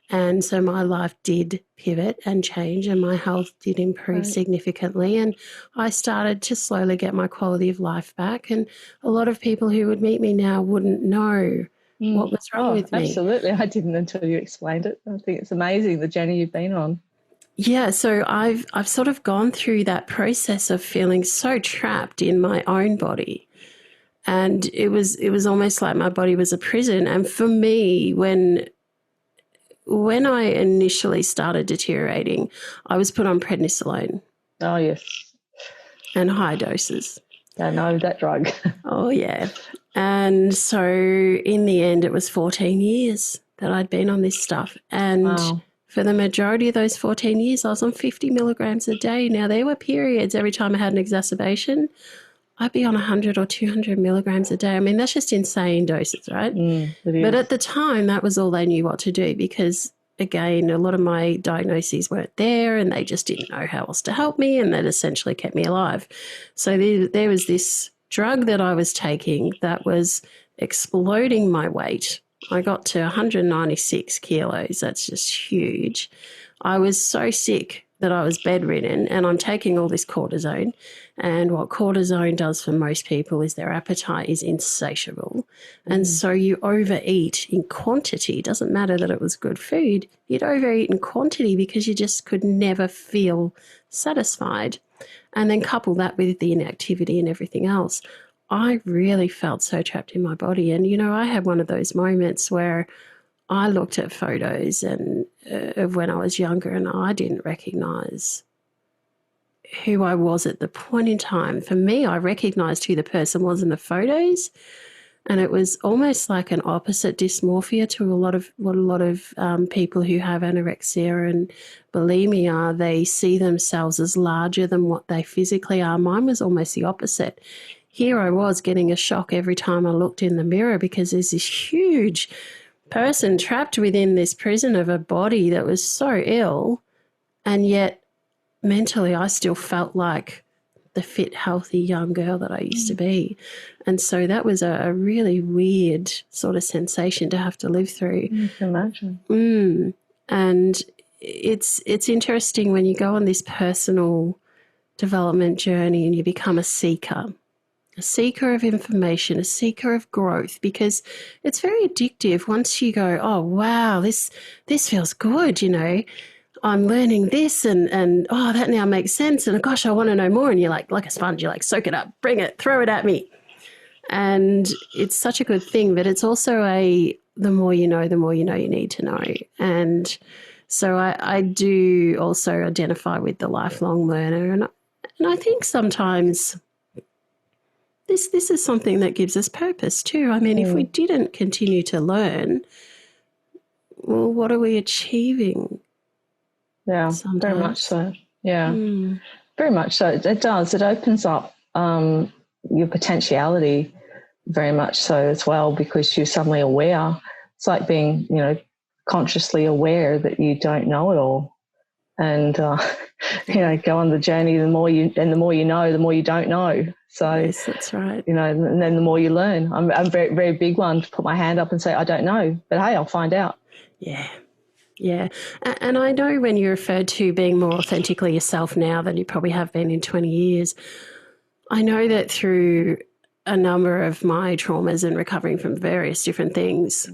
And so my life did pivot and change, and my health did improve significantly. And I started to slowly get my quality of life back. And a lot of people who would meet me now wouldn't know what was wrong with me. Absolutely. I didn't until you explained it. I think it's amazing, the journey you've been on. Yeah, so I've sort of gone through that process of feeling so trapped in my own body. And it was almost like my body was a prison. And for me, when I initially started deteriorating, I was put on prednisolone. Oh, yes. And high doses. I know that drug. Oh, yeah. And so in the end, it was 14 years that I'd been on this stuff. And for the majority of those 14 years, I was on 50 milligrams a day. Now, there were periods every time I had an exacerbation, I'd be on 100 or 200 milligrams a day. I mean, that's just insane doses, right? But at the time, that was all they knew what to do, because, again, a lot of my diagnoses weren't there, and they just didn't know how else to help me, and that essentially kept me alive. So there was this drug that I was taking that was exploding my weight. I got to 196 kilos. That's just huge. I was so sick that I was bedridden, and I'm taking all this cortisone. And what cortisone does for most people is their appetite is insatiable. And so you overeat in quantity. It doesn't matter that it was good food. You'd overeat in quantity because you just could never feel satisfied. And then couple that with the inactivity and everything else. I really felt so trapped in my body. And, I had one of those moments where I looked at photos of when I was younger, and I didn't recognise who I was at the point in time. For me, I recognised who the person was in the photos, and it was almost like an opposite dysmorphia to what a lot of people who have anorexia and bulimia, they see themselves as larger than what they physically are. Mine was almost the opposite. Here I was getting a shock every time I looked in the mirror, because there's this huge person trapped within this prison of a body that was so ill, and yet mentally I still felt like the fit, healthy young girl that I used to be. And so that was a really weird sort of sensation to have to live through. You can imagine. And it's interesting when you go on this personal development journey and you become a seeker of information, a seeker of growth, because it's very addictive once you go, oh, wow, this feels good, I'm learning this and that now makes sense, and gosh, I want to know more. And you're like a sponge, you're like, soak it up, bring it, throw it at me. And it's such a good thing, but it's also the more you know, you need to know. And so I do also identify with the lifelong learner. And I think sometimes this is something that gives us purpose too. I mean, if we didn't continue to learn, well, what are we achieving? Yeah, sometimes? Very much so. Yeah, very much so. It does. It opens up your potentiality very much so as well, because you're suddenly aware. It's like being, consciously aware that you don't know it all. And, go on the journey, the more you know, the more you don't know. So, yes, that's right. And then the more you learn. I'm very, very big one to put my hand up and say, I don't know, but hey, I'll find out. Yeah. Yeah. And I know when you referred to being more authentically yourself now than you probably have been in 20 years, I know that through a number of my traumas and recovering from various different things,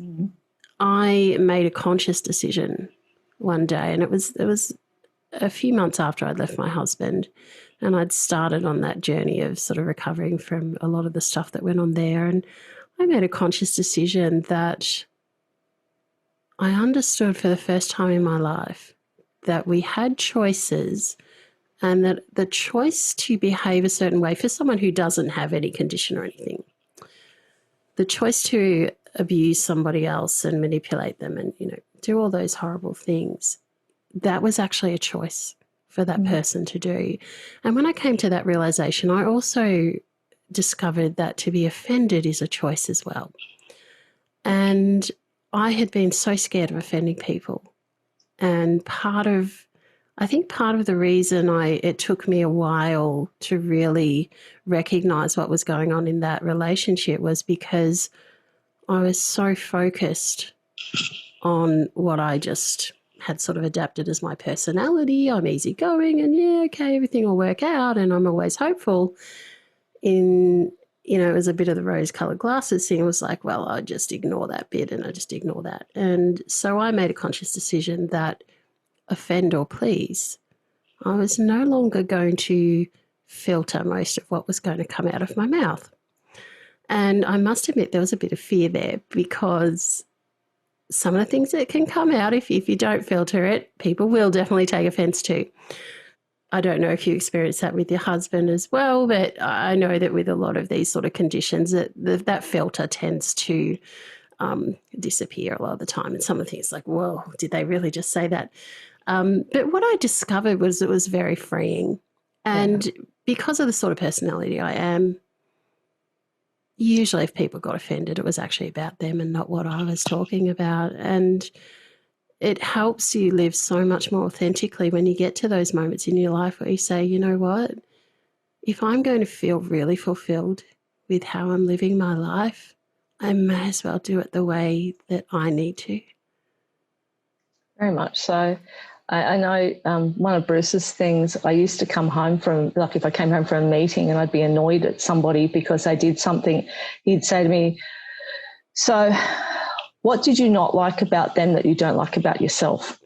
I made a conscious decision one day, and it was a few months after I'd left my husband, and I'd started on that journey of sort of recovering from a lot of the stuff that went on there. And I made a conscious decision that I understood for the first time in my life that we had choices, and that the choice to behave a certain way for someone who doesn't have any condition or anything, the choice to abuse somebody else and manipulate them and, do all those horrible things, that was actually a choice for that person to do. And when I came to that realization, I also discovered that to be offended is a choice as well. And I had been so scared of offending people. And I think part of the reason it took me a while to really recognize what was going on in that relationship was because I was so focused on what I just had sort of adapted as my personality. I'm easygoing and everything will work out, and I'm always hopeful. It was a bit of the rose-coloured glasses thing. It was like, well, I just ignore that bit and I just ignore that. And so I made a conscious decision that offend or please, I was no longer going to filter most of what was going to come out of my mouth. And I must admit there was a bit of fear there, because some of the things that can come out, if you don't filter it, people will definitely take offence to. I don't know if you experience that with your husband as well, but I know that with a lot of these sort of conditions that filter tends to disappear a lot of the time. And some of the things like, whoa, did they really just say that? But what I discovered was it was very freeing. And because of the sort of personality I am, usually if people got offended, it was actually about them and not what I was talking about. And it helps you live so much more authentically when you get to those moments in your life where you say, you know what, if I'm going to feel really fulfilled with how I'm living my life, I may as well do it the way that I need to. Very much so. I know one of Bruce's things, I used to come home from, like if I came home from a meeting and I'd be annoyed at somebody because they did something, he'd say to me, so what did you not like about them that you don't like about yourself?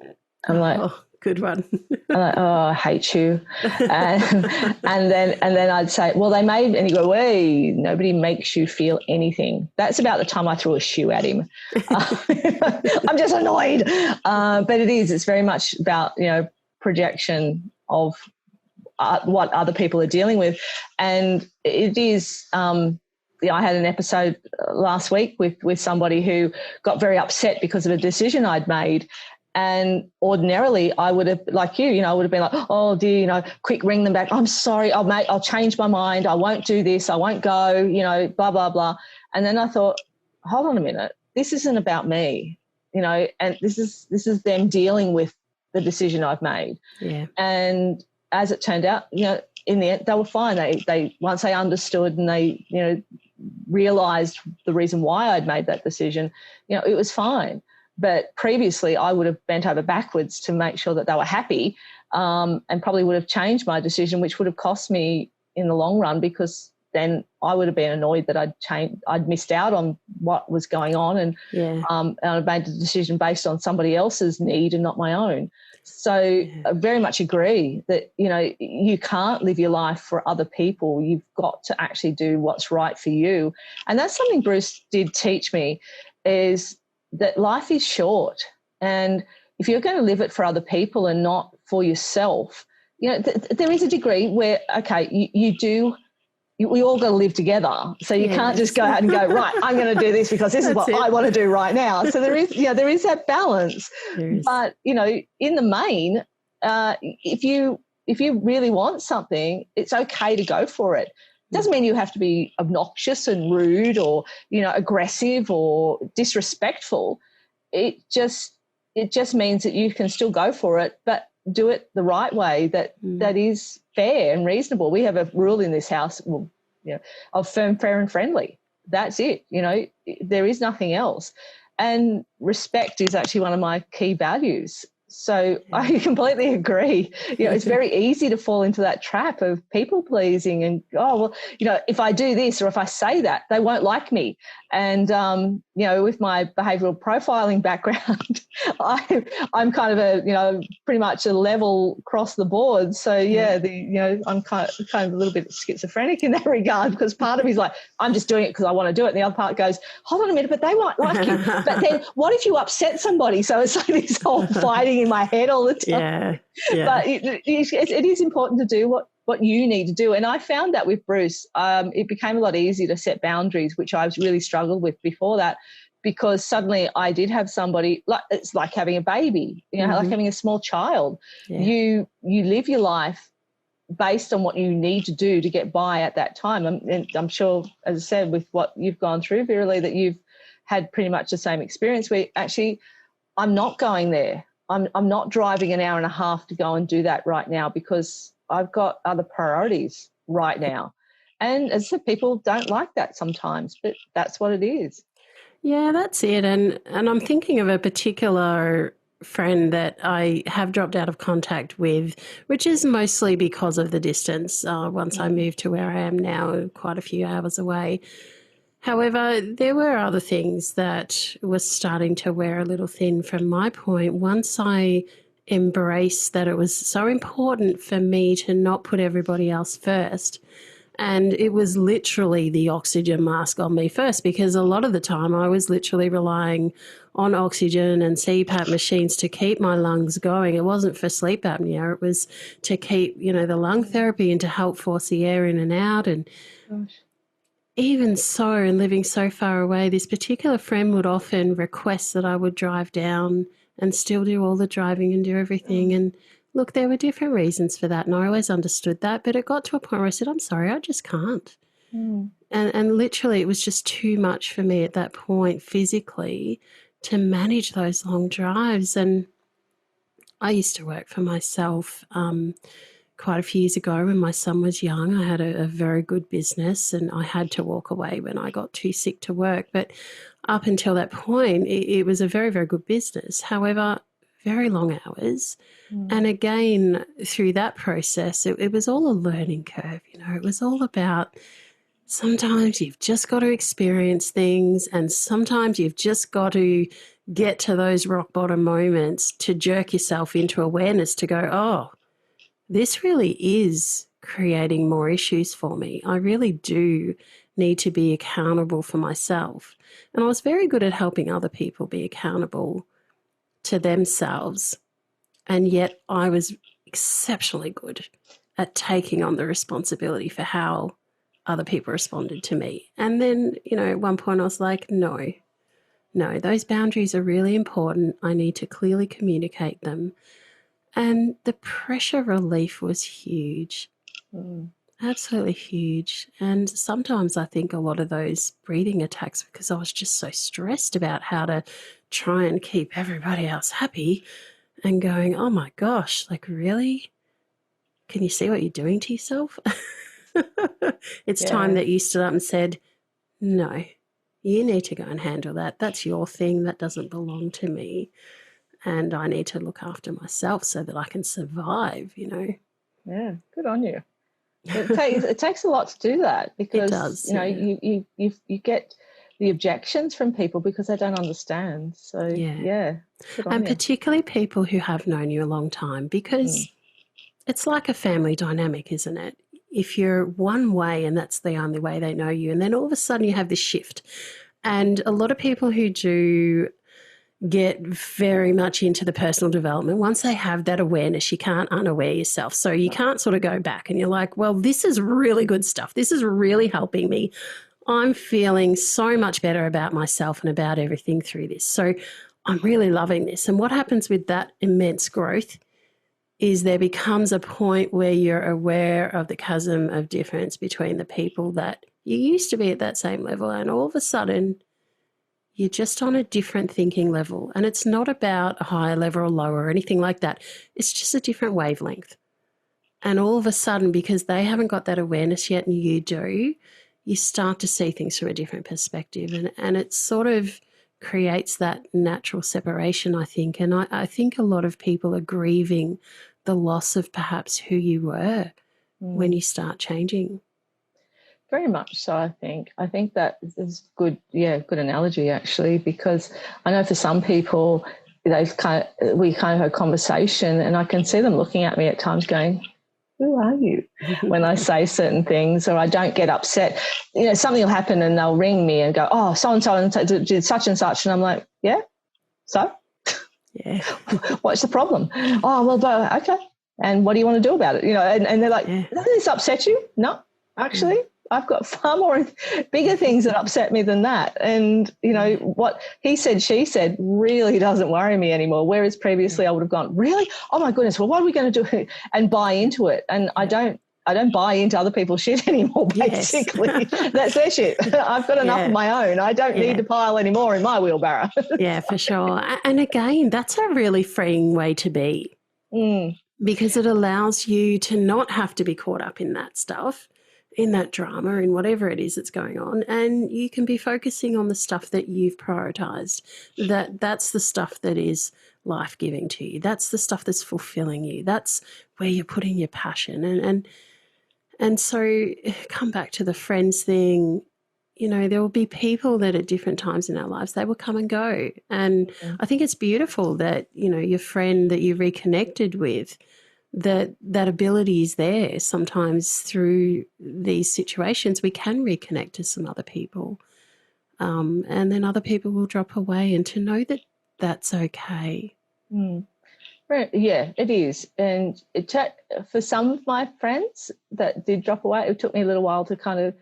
I'm like, oh, good one. I'm like, oh, I hate you. And then I'd say, well, they made, and he'd go, wait, nobody makes you feel anything. That's about the time I threw a shoe at him. I'm just annoyed. But it's very much about, projection of what other people are dealing with. And it is, I had an episode last week with somebody who got very upset because of a decision I'd made. And ordinarily I would have, like you, I would have been like, oh dear, quick, ring them back. I'm sorry, I'll change my mind. I won't do this. I won't go, blah, blah, blah. And then I thought, hold on a minute. This isn't about me, and this is them dealing with the decision I've made. Yeah. And as it turned out, in the end, they were fine. They once they understood and they, realised the reason why I'd made that decision, it was fine. But previously I would have bent over backwards to make sure that they were happy, and probably would have changed my decision, which would have cost me in the long run, because then I would have been annoyed that I'd missed out on what was going on, and I'd made the decision based on somebody else's need and not my own. So I very much agree that, you can't live your life for other people. You've got to actually do what's right for you. And that's something Bruce did teach me, is that life is short. And if you're going to live it for other people and not for yourself, there is a degree where, okay, we all got to live together. So you can't just go out and go, right, I'm going to do this because this is what I want to do right now. So there is that balance. But, in the main, if you really want something, it's okay to go for it. It doesn't mean you have to be obnoxious and rude or, aggressive or disrespectful. It just it just means that you can still go for it, but do it the right way that is fair and reasonable. We have a rule in this house, well, of firm, fair and friendly. That's it. There is nothing else. And respect is actually one of my key values. So I completely agree. It's very easy to fall into that trap of people pleasing and, if I do this or if I say that, they won't like me. And, with my behavioural profiling background, I'm kind of pretty much a level across the board. So, I'm kind of a little bit schizophrenic in that regard, because part of me is like, I'm just doing it because I want to do it. And the other part goes, hold on a minute, but they won't like you. But then what if you upset somebody? So it's like this whole fighting in my head all the time. Yeah. But it is important to do what you need to do. And I found that with Bruce, it became a lot easier to set boundaries, which I really struggled with before that, because suddenly I did have somebody, it's like having a baby, like having a small child. Yeah. You live your life based on what you need to do to get by at that time. And I'm sure, as I said, with what you've gone through, Vera-Lee, that you've had pretty much the same experience where actually I'm not going there. I'm not driving an hour and a half to go and do that right now because I've got other priorities right now. And as I said, people don't like that sometimes, but that's what it is. Yeah, that's it. And I'm thinking of a particular friend that I have dropped out of contact with, which is mostly because of the distance. Once I moved to where I am now, quite a few hours away. However, there were other things that were starting to wear a little thin from my point. Once I embraced that it was so important for me to not put everybody else first, and it was literally the oxygen mask on me first, because a lot of the time I was literally relying on oxygen and CPAP machines to keep my lungs going. It wasn't for sleep apnea. It was to keep, the lung therapy and to help force the air in and out. And even so, and living so far away, this particular friend would often request that I would drive down and still do all the driving and do everything. And look, there were different reasons for that, and I always understood that, but it got to a point where I said, I'm sorry, I just can't. And literally it was just too much for me at that point physically to manage those long drives. And I used to work for myself quite a few years ago when my son was young. I had a very good business and I had to walk away when I got too sick to work. But up until that point, it was a very, very good business. However, very long hours. And again, through that process, it was all a learning curve. It was all about sometimes you've just got to experience things, and sometimes you've just got to get to those rock bottom moments to jerk yourself into awareness to go, oh, this really is creating more issues for me. I really do need to be accountable for myself. And I was very good at helping other people be accountable to themselves. And yet I was exceptionally good at taking on the responsibility for how other people responded to me. And then, at one point I was like, no, those boundaries are really important. I need to clearly communicate them. And the pressure relief was huge, absolutely huge. And sometimes I think a lot of those breathing attacks, because I was just so stressed about how to try and keep everybody else happy and going, oh my gosh, like really? Can you see what you're doing to yourself? It's time that you stood up and said, no, you need to go and handle that. That's your thing. That doesn't belong to me. And I need to look after myself so that I can survive, Yeah, good on you. It takes a lot to do that, because, it does, you get the objections from people because they don't understand. So, good on and you. particularly people who have known you a long time, because it's like a family dynamic, isn't it? If you're one way and that's the only way they know you, and then all of a sudden you have this shift. And a lot of people who do get very much into the personal development, once they have that awareness, you can't unaware yourself. So you can't sort of go back and you're like, well, this is really good stuff. This is really helping me. I'm feeling so much better about myself and about everything through this. So I'm really loving this. And what happens with that immense growth is there becomes a point where you're aware of the chasm of difference between the people that you used to be at that same level, and all of a sudden You're just on a different thinking level. And it's not about a higher level or lower or anything like that. It's just a different wavelength. And all of a sudden, because they haven't got that awareness yet and you do, you start to see things from a different perspective. And it sort of creates that natural separation, I think. And I think a lot of people are grieving the loss of perhaps who you were when you start changing. Very much so, I think. I think that is good analogy actually, because I know for some people we kind of have a conversation and I can see them looking at me at times going, who are you? When I say certain things, or I don't get upset. You know, something will happen and they'll ring me and go, oh, so-and-so did such and such. And I'm like, yeah, so? Yeah. What's the problem? Oh, well, okay. And what do you want to do about it? You know, and they're like, doesn't this upset you? No, actually. I've got far more bigger things that upset me than that. And, you know, what he said, she said really doesn't worry me anymore. Whereas previously I would have gone, really? Oh my goodness, well, what are we going to do? And buy into it. And I don't buy into other people's shit anymore, basically. Yes. That's their shit. I've got enough of my own. I don't need to pile any more in my wheelbarrow. Yeah, for sure. And again, that's a really freeing way to be because it allows you to not have to be caught up in that stuff, in that drama, in whatever it is that's going on, and you can be focusing on the stuff that you've prioritized. That's the stuff that is life-giving to you. That's the stuff that's fulfilling you. That's where you're putting your passion. And so come back to the friends thing. You know, there will be people that at different times in our lives, they will come and go. And I think it's beautiful that, you know, your friend that you reconnected with, that ability is there. Sometimes through these situations we can reconnect to some other people, and then other people will drop away, and to know that that's okay. Yeah, it is. And for some of my friends that did drop away, it took me a little while to kind of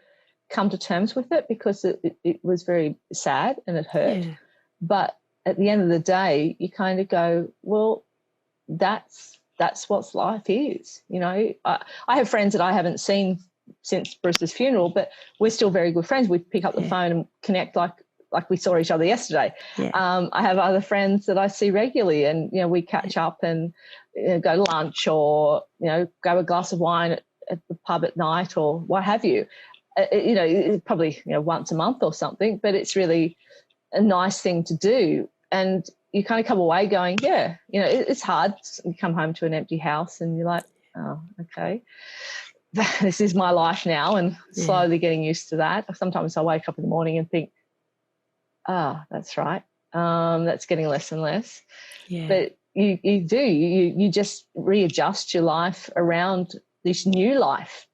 come to terms with it, because it was very sad and it hurt. But at the end of the day, you kind of go, well, that's what life is. You know, I have friends that I haven't seen since Bruce's funeral, but we're still very good friends. We pick up the phone and connect like we saw each other yesterday. I have other friends that I see regularly, and, you know, we catch up and, you know, go to lunch, or, you know, grab a glass of wine at the pub at night, or what have you. You know, probably, you know, once a month or something, but it's really a nice thing to do. And you kind of come away going, yeah, you know, it's hard. You come home to an empty house and you're like, oh, okay, this is my life now, and slowly getting used to that. Sometimes I wake up in the morning and think, that's right. That's getting less and less. But you just readjust your life around this new life.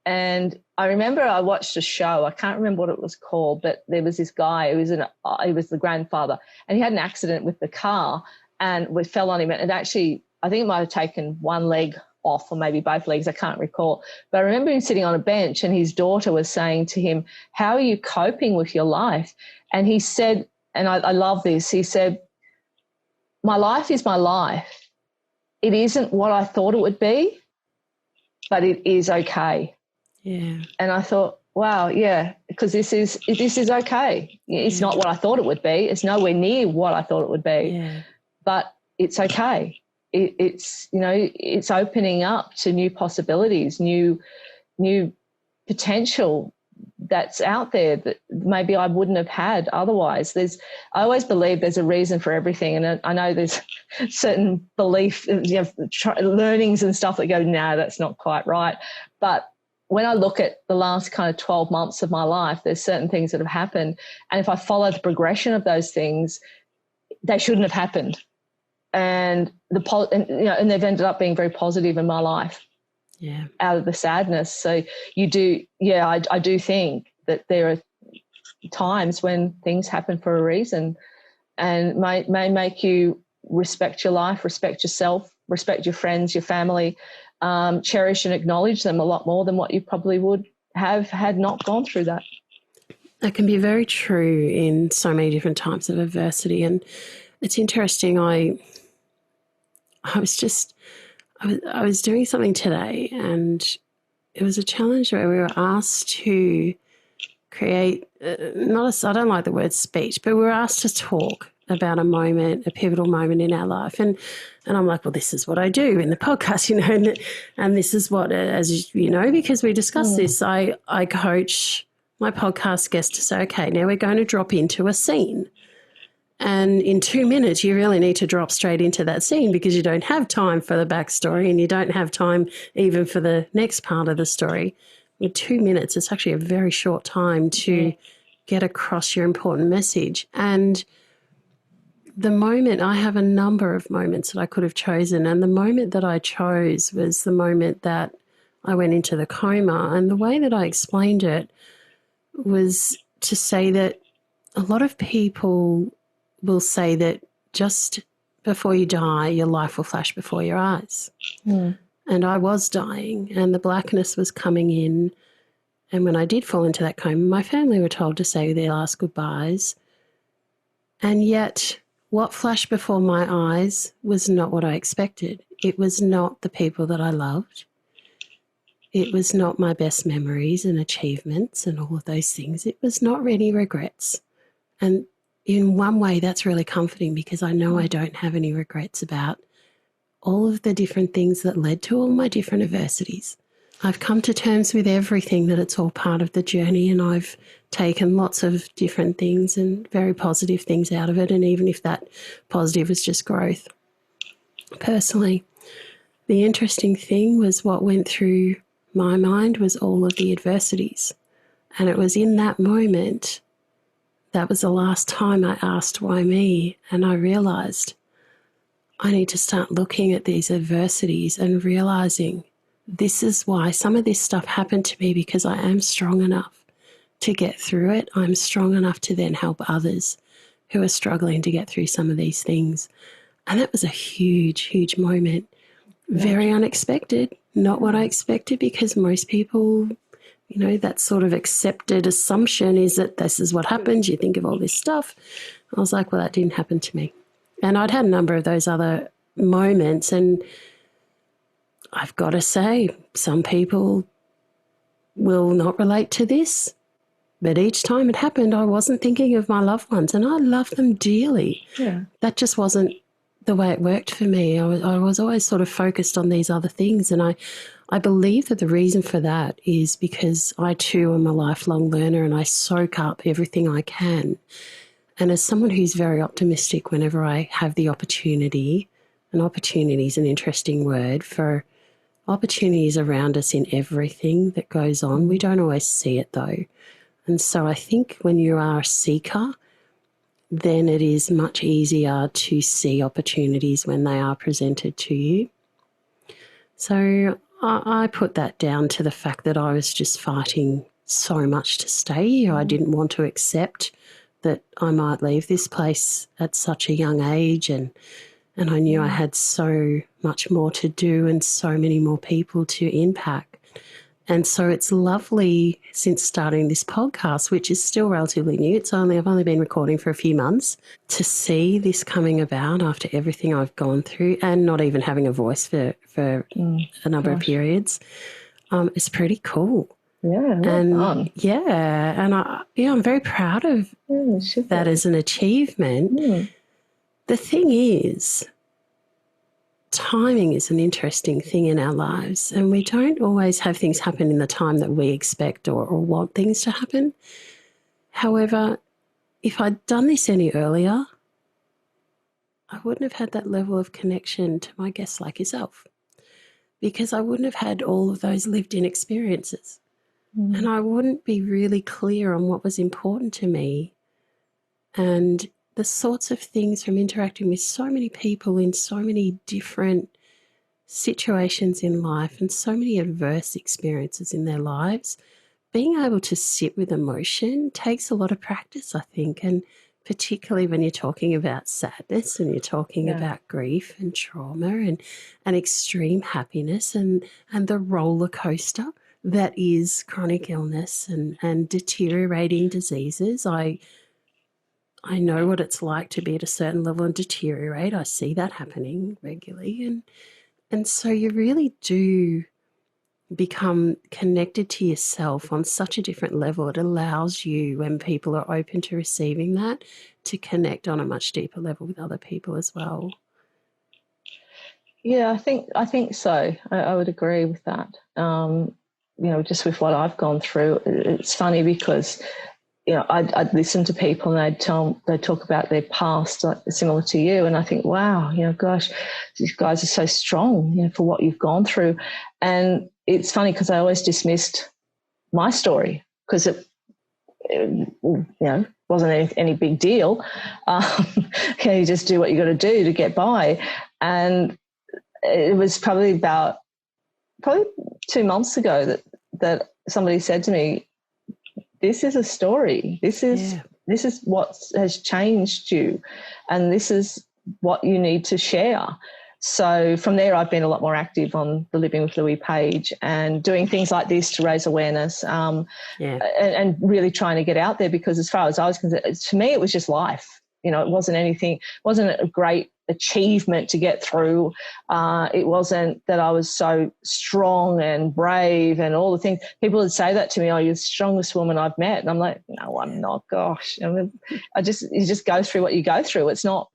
And I remember I watched a show, I can't remember what it was called, but there was this guy who he was the grandfather, and he had an accident with the car and we fell on him. And actually, I think it might have taken one leg off, or maybe both legs, I can't recall. But I remember him sitting on a bench and his daughter was saying to him, how are you coping with your life? And he said, and I love this, he said, my life is my life. It isn't what I thought it would be, but it is okay. Yeah. And I thought, wow, yeah, because this is okay. It's not what I thought it would be. It's nowhere near what I thought it would be, but it's okay. It's, you know, it's opening up to new possibilities, new potential that's out there that maybe I wouldn't have had otherwise. I always believe there's a reason for everything, and I know there's certain belief, you know, learnings and stuff that go, nah, that's not quite right. But when I look at the last kind of 12 months of my life, there's certain things that have happened, and if I follow the progression of those things, they shouldn't have happened. And and they've ended up being very positive in my life. Out of the sadness. So you do, I do think that there are times when things happen for a reason, and may make you respect your life, respect yourself, respect your friends, your family, cherish and acknowledge them a lot more than what you probably would have had not gone through that. That can be very true in so many different types of adversity. And it's interesting, I was doing something today, and it was a challenge where we were asked to create, I don't like the word speech, but we were asked to talk about a moment, a pivotal moment in our life. And I'm like, well, this is what I do in the podcast, and this is what, as you know, because we discussed this, I coach my podcast guests to say, okay, now we're going to drop into a scene. And in 2 minutes, you really need to drop straight into that scene because you don't have time for the backstory and you don't have time even for the next part of the story. In 2 minutes, it's actually a very short time to get across your important message. And the moment, I have a number of moments that I could have chosen, and the moment that I chose was the moment that I went into the coma. And the way that I explained it was to say that a lot of people will say that just before you die, your life will flash before your eyes. And I was dying and the blackness was coming in. And when I did fall into that coma, my family were told to say their last goodbyes. And yet what flashed before my eyes was not what I expected. It was not the people that I loved. It was not my best memories and achievements and all of those things. It was not any regrets. And in one way, that's really comforting because I know I don't have any regrets about all of the different things that led to all my different adversities. I've come to terms with everything, that it's all part of the journey, and I've taken lots of different things and very positive things out of it, and even if that positive was just growth. Personally, the interesting thing was what went through my mind was all of the adversities. And it was in that moment, that was the last time I asked why me, and I realised I need to start looking at these adversities and realising this is why some of this stuff happened to me, because I am strong enough to get through it. I'm strong enough to then help others who are struggling to get through some of these things. And that was a huge, huge moment. Very unexpected, not what I expected, because most people, that sort of accepted assumption is that this is what happens. You think of all this stuff. I was like, well, that didn't happen to me. And I'd had a number of those other moments, and I've got to say, some people will not relate to this, but each time it happened, I wasn't thinking of my loved ones, and I love them dearly. Yeah. That just wasn't the way it worked for me. I was always sort of focused on these other things, and I believe that the reason for that is because I too am a lifelong learner and I soak up everything I can. And as someone who's very optimistic whenever I have the opportunity, and opportunity is an interesting word, for opportunities around us in everything that goes on. We don't always see it though. And so I think when you are a seeker, then it is much easier to see opportunities when they are presented to you. So I put that down to the fact that I was just fighting so much to stay here. I didn't want to accept that I might leave this place at such a young age, and I knew I had so much more to do and so many more people to impact. And so it's lovely, since starting this podcast, which is still relatively new, I've only been recording for a few months, to see this coming about after everything I've gone through and not even having a voice for a number of periods. It's pretty cool. Yeah, fun. Yeah, and I'm very proud of that as an achievement. The thing is, timing is an interesting thing in our lives, and we don't always have things happen in the time that we expect or want things to happen. However, if I'd done this any earlier, I wouldn't have had that level of connection to my guests like yourself, because I wouldn't have had all of those lived-in experiences. And I wouldn't be really clear on what was important to me and the sorts of things from interacting with so many people in so many different situations in life and so many adverse experiences in their lives. Being able to sit with emotion takes a lot of practice, I think, and particularly when you're talking about sadness and you're talking about grief and trauma and extreme happiness and the roller coaster that is chronic illness and deteriorating diseases. I know what it's like to be at a certain level and deteriorate. I see that happening regularly. And so you really do become connected to yourself on such a different level. It allows you, when people are open to receiving that, to connect on a much deeper level with other people as well. Yeah, I think so. I would agree with that. Just with what I've gone through, it's funny because I'd listen to people and they'd talk about their past, like similar to you, and I think, wow, gosh, these guys are so strong, for what you've gone through. And it's funny because I always dismissed my story because it wasn't any big deal. You just do what you got to do to get by. And it was probably 2 months ago that somebody said to me, this is a story. This is what has changed you, and this is what you need to share. So from there, I've been a lot more active on the Living with Louie page and doing things like this to raise awareness, and really trying to get out there, because as far as I was concerned, to me, it was just life. It wasn't a great achievement to get through. It wasn't that I was so strong and brave and all the things. People would say that to me, oh, you're the strongest woman I've met. And I'm like, no, I'm not. Gosh. You just go through what you go through. It's not,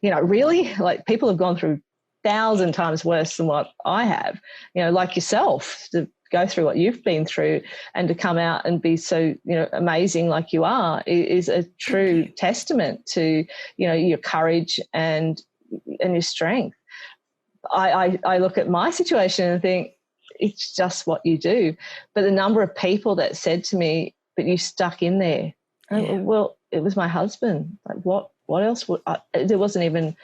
really, like, people have gone through 1,000 times worse than what I have, like yourself, to go through what you've been through and to come out and be so, amazing like you are is a true testament to, your courage and your strength. I look at my situation and think it's just what you do. But the number of people that said to me, but you stuck in there. Well, it was my husband. Like, what else would there wasn't even,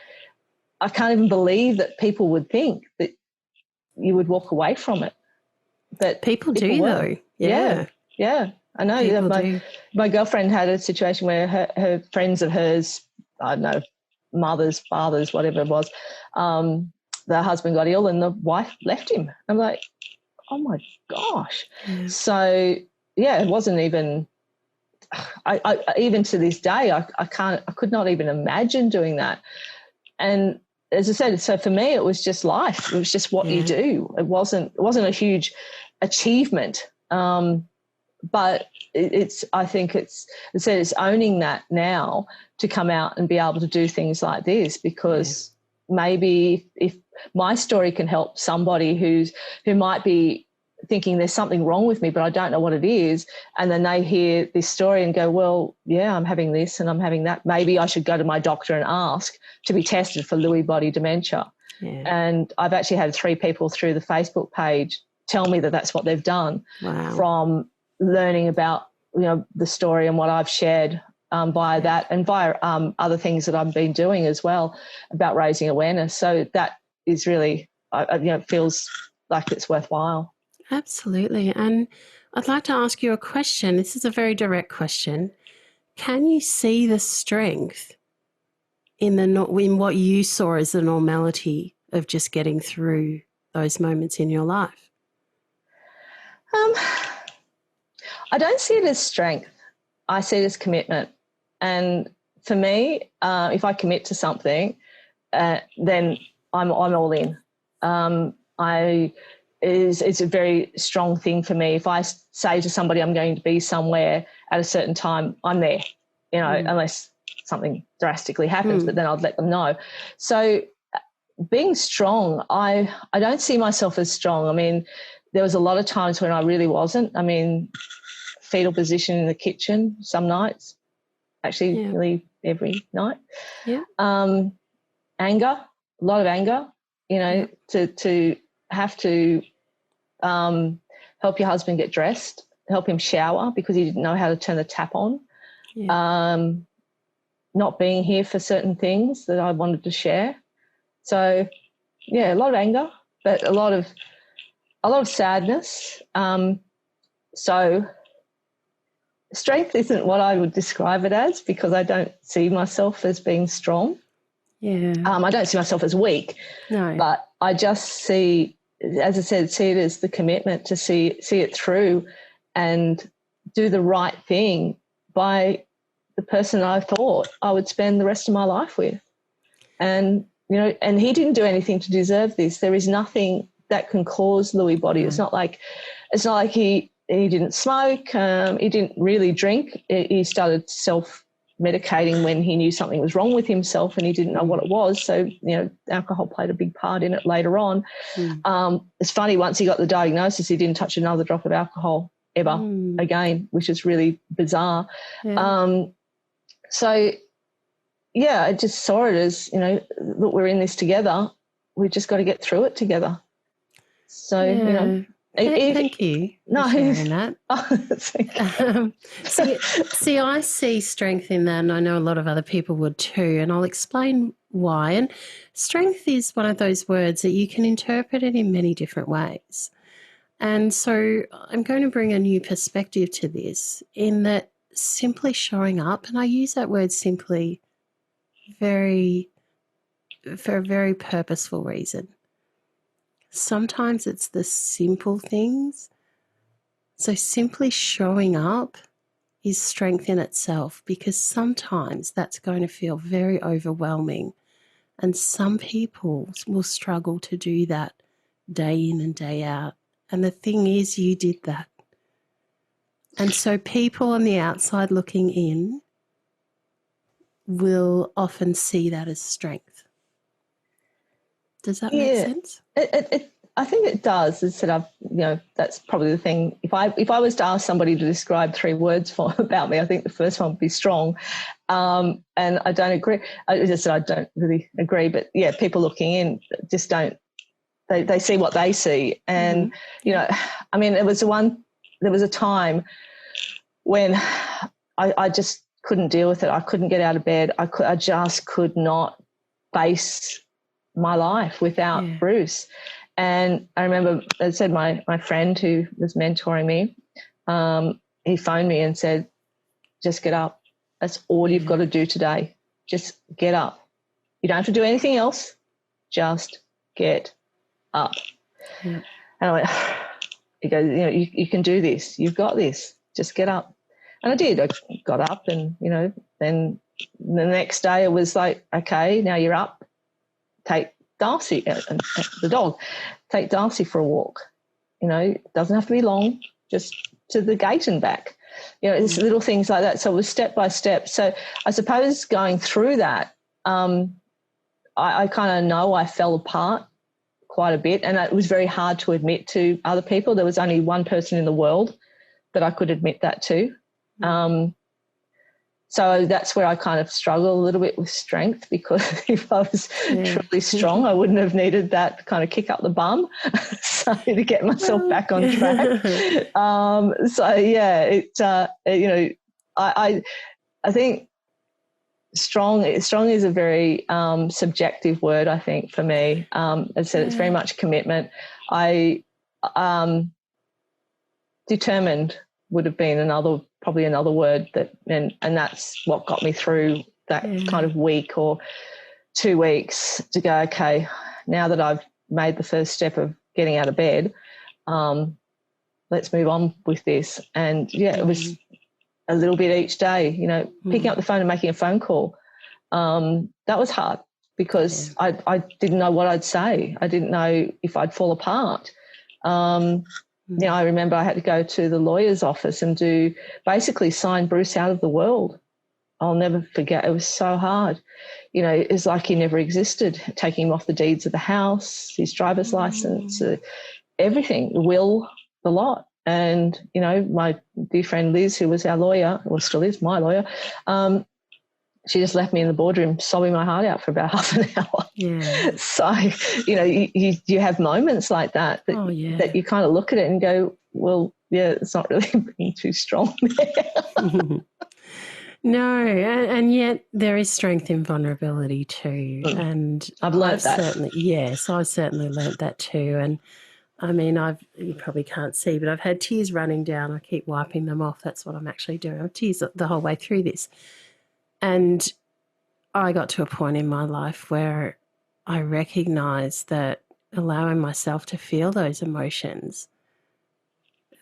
I can't even believe that people would think that you would walk away from it. But people do, though. Yeah. I know. My girlfriend had a situation where her friends of hers, I don't know, mothers, fathers, whatever it was, the husband got ill and the wife left him. I'm like, oh my gosh. Yeah. So it wasn't even. I even to this day, I could not even imagine doing that. And as I said, so for me, it was just life. It was just what you do. It wasn't a huge achievement. But I think it's owning that now to come out and be able to do things like this, because maybe if my story can help somebody who might be thinking there's something wrong with me, but I don't know what it is, and then they hear this story and go, well, I'm having this and I'm having that. Maybe I should go to my doctor and ask to be tested for Lewy body dementia. Yeah. And I've actually had 3 people through the Facebook page tell me that that's what they've done. Wow. From learning about the story and what I've shared via that, and via other things that I've been doing as well about raising awareness. So that is really, feels like it's worthwhile. Absolutely. And I'd like to ask you a question. This is a very direct question. Can you see the strength in what you saw as the normality of just getting through those moments in your life? I don't see it as strength. I see it as commitment. And for me, if I commit to something, then I'm all in. It's a very strong thing for me. If I say to somebody I'm going to be somewhere at a certain time, I'm there, unless something drastically happens, but then I'd let them know. So being strong, I don't see myself as strong. I mean, there was a lot of times when I really wasn't. I mean, fetal position in the kitchen some nights, actually nearly every night. Yeah. Anger, a lot of anger, to have to help your husband get dressed, help him shower because he didn't know how to turn the tap on. Yeah. Not being here for certain things that I wanted to share. So, a lot of anger, but a lot of sadness. So strength isn't what I would describe it as, because I don't see myself as being strong. Yeah. I don't see myself as weak. No. But I just see, as I said, see it as the commitment to see it through and do the right thing by the person I thought I would spend the rest of my life with. And, and he didn't do anything to deserve this. There is nothing that can cause Lewy body. It's not like he didn't smoke, he didn't really drink. He started self-medicating when he knew something was wrong with himself and he didn't know what it was. So, alcohol played a big part in it later on. It's funny, once he got the diagnosis, he didn't touch another drop of alcohol ever again, which is really bizarre. Yeah. I just saw it as, look, we're in this together. We've just got to get through it together. So, thank you for sharing that. See, I see strength in that, and I know a lot of other people would too, and I'll explain why. And strength is one of those words that you can interpret it in many different ways. And so I'm going to bring a new perspective to this, in that simply showing up, and I use that word simply for a very purposeful reason. Sometimes it's the simple things. So simply showing up is strength in itself, because sometimes that's going to feel very overwhelming, and some people will struggle to do that day in and day out. And the thing is, you did that. And so people on the outside looking in will often see that as strength. Does that make sense? I think it does. It's that that's probably the thing. If I was to ask somebody to describe 3 words about me, I think the first one would be strong. And I don't agree. I don't really agree. But yeah, people looking in just don't. They see what they see, and there was a time when I just couldn't deal with it. I couldn't get out of bed. I just could not face my life without Bruce. And I remember, as I said, my friend who was mentoring me, he phoned me and said, just get up. That's all you've got to do today. Just get up. You don't have to do anything else. Just get up. Yeah. And I went, he goes, you can do this. You've got this. Just get up. And I did. I got up and, then the next day it was like, okay, now you're up. Take Darcy, and the dog, take Darcy for a walk. It doesn't have to be long, just to the gate and back. It's little things like that. So it was step by step. So I suppose going through that, I kind of know I fell apart quite a bit, and it was very hard to admit to other people. There was only one person in the world that I could admit that to. So that's where I kind of struggle a little bit with strength, because if I was truly strong, I wouldn't have needed that kind of kick up the bum to get myself back on track. I think strong is a very subjective word, I think, for me. As I said, it's very much commitment. Determined would have been probably another word, and that's what got me through that kind of week or 2 weeks to go, okay, now that I've made the first step of getting out of bed, let's move on with this. And it was a little bit each day, picking up the phone and making a phone call. That was hard, because I didn't know what I'd say. I didn't know if I'd fall apart. I remember I had to go to the lawyer's office and basically sign Bruce out of the world. I'll never forget. It was so hard. It was like he never existed, taking him off the deeds of the house, his driver's license, everything, the will, the lot. And, my dear friend Liz, who was our lawyer, or still is my lawyer, she just left me in the boardroom sobbing my heart out for about half an hour. Yeah. So, you have moments like that that you kind of look at it and go, well, it's not really being too strong there. No, and yet there is strength in vulnerability too. And I've learnt that. I've certainly learnt that too. And I mean, you probably can't see, but I've had tears running down. I keep wiping them off. That's what I'm actually doing. I have tears the whole way through this. And I got to a point in my life where I recognised that allowing myself to feel those emotions,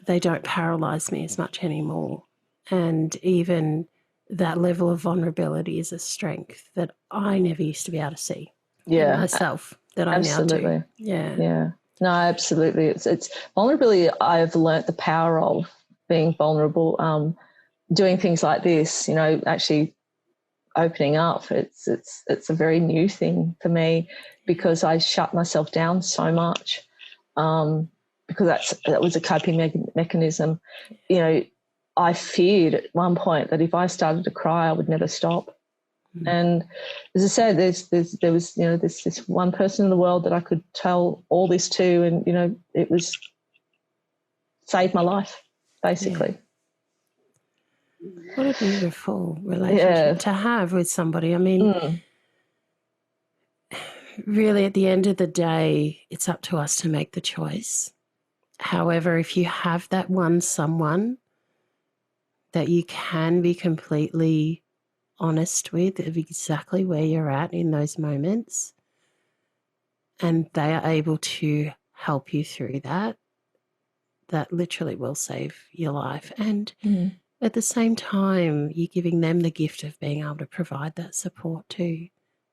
they don't paralyse me as much anymore. And even that level of vulnerability is a strength that I never used to be able to see in myself, that I now do. Yeah. No, absolutely. It's vulnerability. I've learnt the power of being vulnerable, doing things like this, actually opening up. It's a very new thing for me because I shut myself down so much, because that was a coping mechanism. I feared at one point that if I started to cry, I would never stop. And as I said, there was this one person in the world that I could tell all this to, and it was saved my life, basically. Yeah. What a beautiful relationship to have with somebody. I mean, really, at the end of the day, it's up to us to make the choice. However, if you have that someone that you can be completely honest with of exactly where you're at in those moments, and they are able to help you through that literally will save your life. And at the same time, you're giving them the gift of being able to provide that support too.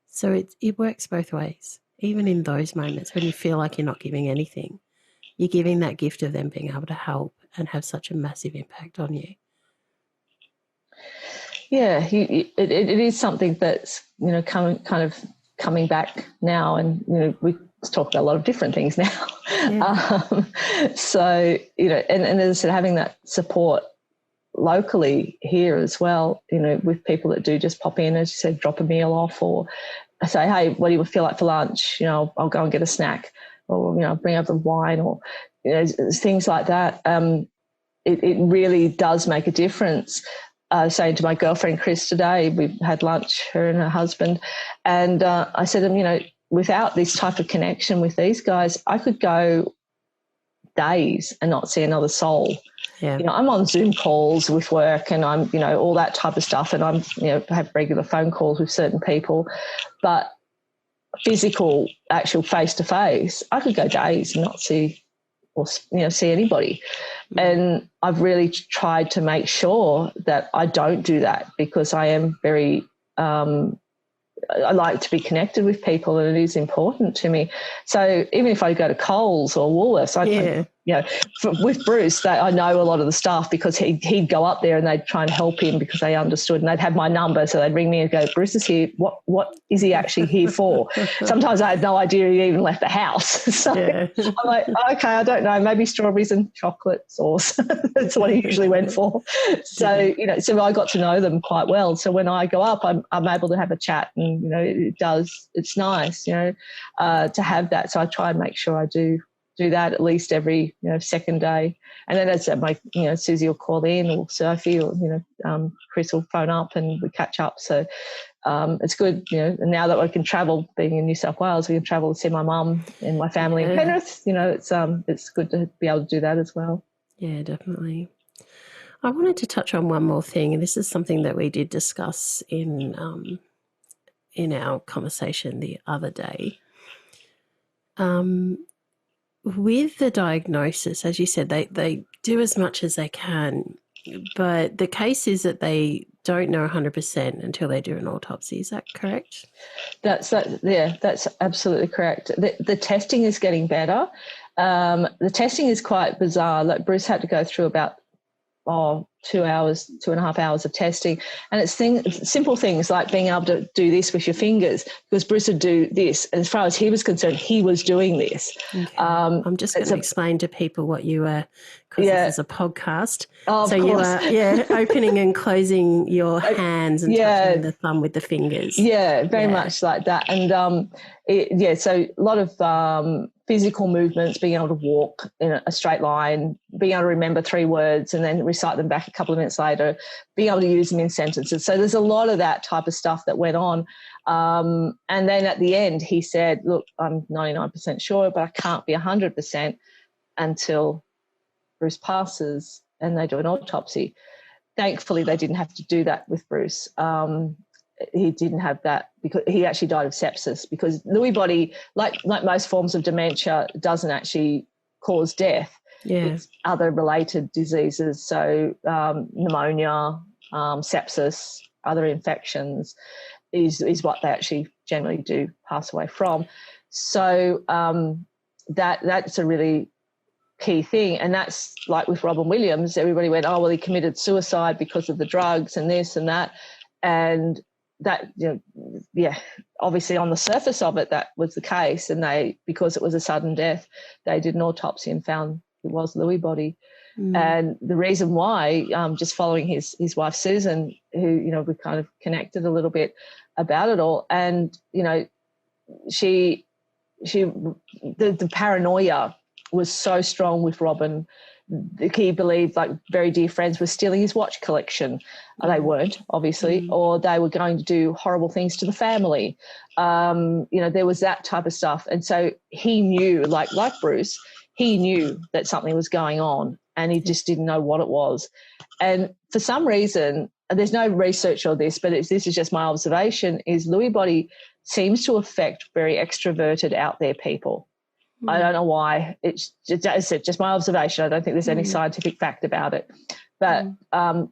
So it works both ways. Even in those moments when you feel like you're not giving anything, you're giving that gift of them being able to help and have such a massive impact on you. Yeah, it is something that's coming back now, and we talk about a lot of different things now. Yeah. So and as I said, having that support locally here as well, with people that do just pop in, as you said, drop a meal off, or say, hey, what do you feel like for lunch? I'll go and get a snack, or bring over wine, or things like that. It really does make a difference. Saying to my girlfriend Chris today, we had lunch, her and her husband, and I said to them, without this type of connection with these guys, I could go days and not see another soul. Yeah. I'm on Zoom calls with work, and I'm, all that type of stuff, and I'm, have regular phone calls with certain people, but physical, actual face-to-face, I could go days and not see or see anybody. And I've really tried to make sure that I don't do that, because I am very I like to be connected with people, and it is important to me. So even if I go to Coles or Woolworths, with Bruce, I know a lot of the staff, because he'd go up there and they'd try and help him because they understood, and they'd have my number, so they'd ring me and go, Bruce is here. What is he actually here for? Sometimes I had no idea he even left the house. So I'm like, okay, I don't know, maybe strawberries and chocolate sauce. That's what he usually went for. So so I got to know them quite well. So when I go up, I'm able to have a chat, and it's nice to have that. So I try and make sure I do that at least every second day. And then as Susie will call in, or Sophie, or Chris will phone up and we catch up. So it's good, and now that I can travel, being in New South Wales, we can travel and see my mum and my family in Penrith. It's good to be able to do that as well. Yeah, definitely. I wanted to touch on one more thing, and this is something that we did discuss in our conversation the other day. With the diagnosis, as you said, they do as much as they can, but the case is that they don't know 100% until they do an autopsy. Is that correct? That's absolutely correct. The testing is getting better. The testing is quite bizarre. Like Bruce had to go through about 2.5 hours of testing, and it's simple things like being able to do this with your fingers, because Bruce would do this, and as far as he was concerned, he was doing this. Okay. I'm just going to explain to people what you are, because this is a podcast. Oh, so you are opening and closing your hands and touching the thumb with the fingers. Yeah, very much like that. And so a lot of physical movements, being able to walk in a straight line, being able to remember 3 words and then recite them back a couple of minutes later, being able to use them in sentences. So there's a lot of that type of stuff that went on. And then at the end he said, look, I'm 99% sure, but I can't be 100% until Bruce passes and they do an autopsy. Thankfully, they didn't have to do that with Bruce. He didn't have that because he actually died of sepsis, because Lewy body, like most forms of dementia, doesn't actually cause death. Yeah. It's other related diseases, so pneumonia, sepsis, other infections is what they actually generally do pass away from. So that's a really key thing. And that's like with Robin Williams, everybody went, oh, well, he committed suicide because of the drugs and this and that. And that, obviously on the surface of it, that was the case. And because it was a sudden death, they did an autopsy and found it was Lewy body. And the reason why, just following his wife, Susan, who, we kind of connected a little bit about it all. And, the paranoia was so strong with Robin. He believed, like, very dear friends were stealing his watch collection. They weren't, obviously, or they were going to do horrible things to the family. There was that type of stuff. And so he knew, like Bruce, he knew that something was going on, and he just didn't know what it was. And for some reason, and there's no research on this, but this is just my observation, is Lewy body seems to affect very extroverted, out there people. I don't know why. It's just my observation. I don't think there's any scientific fact about it. But the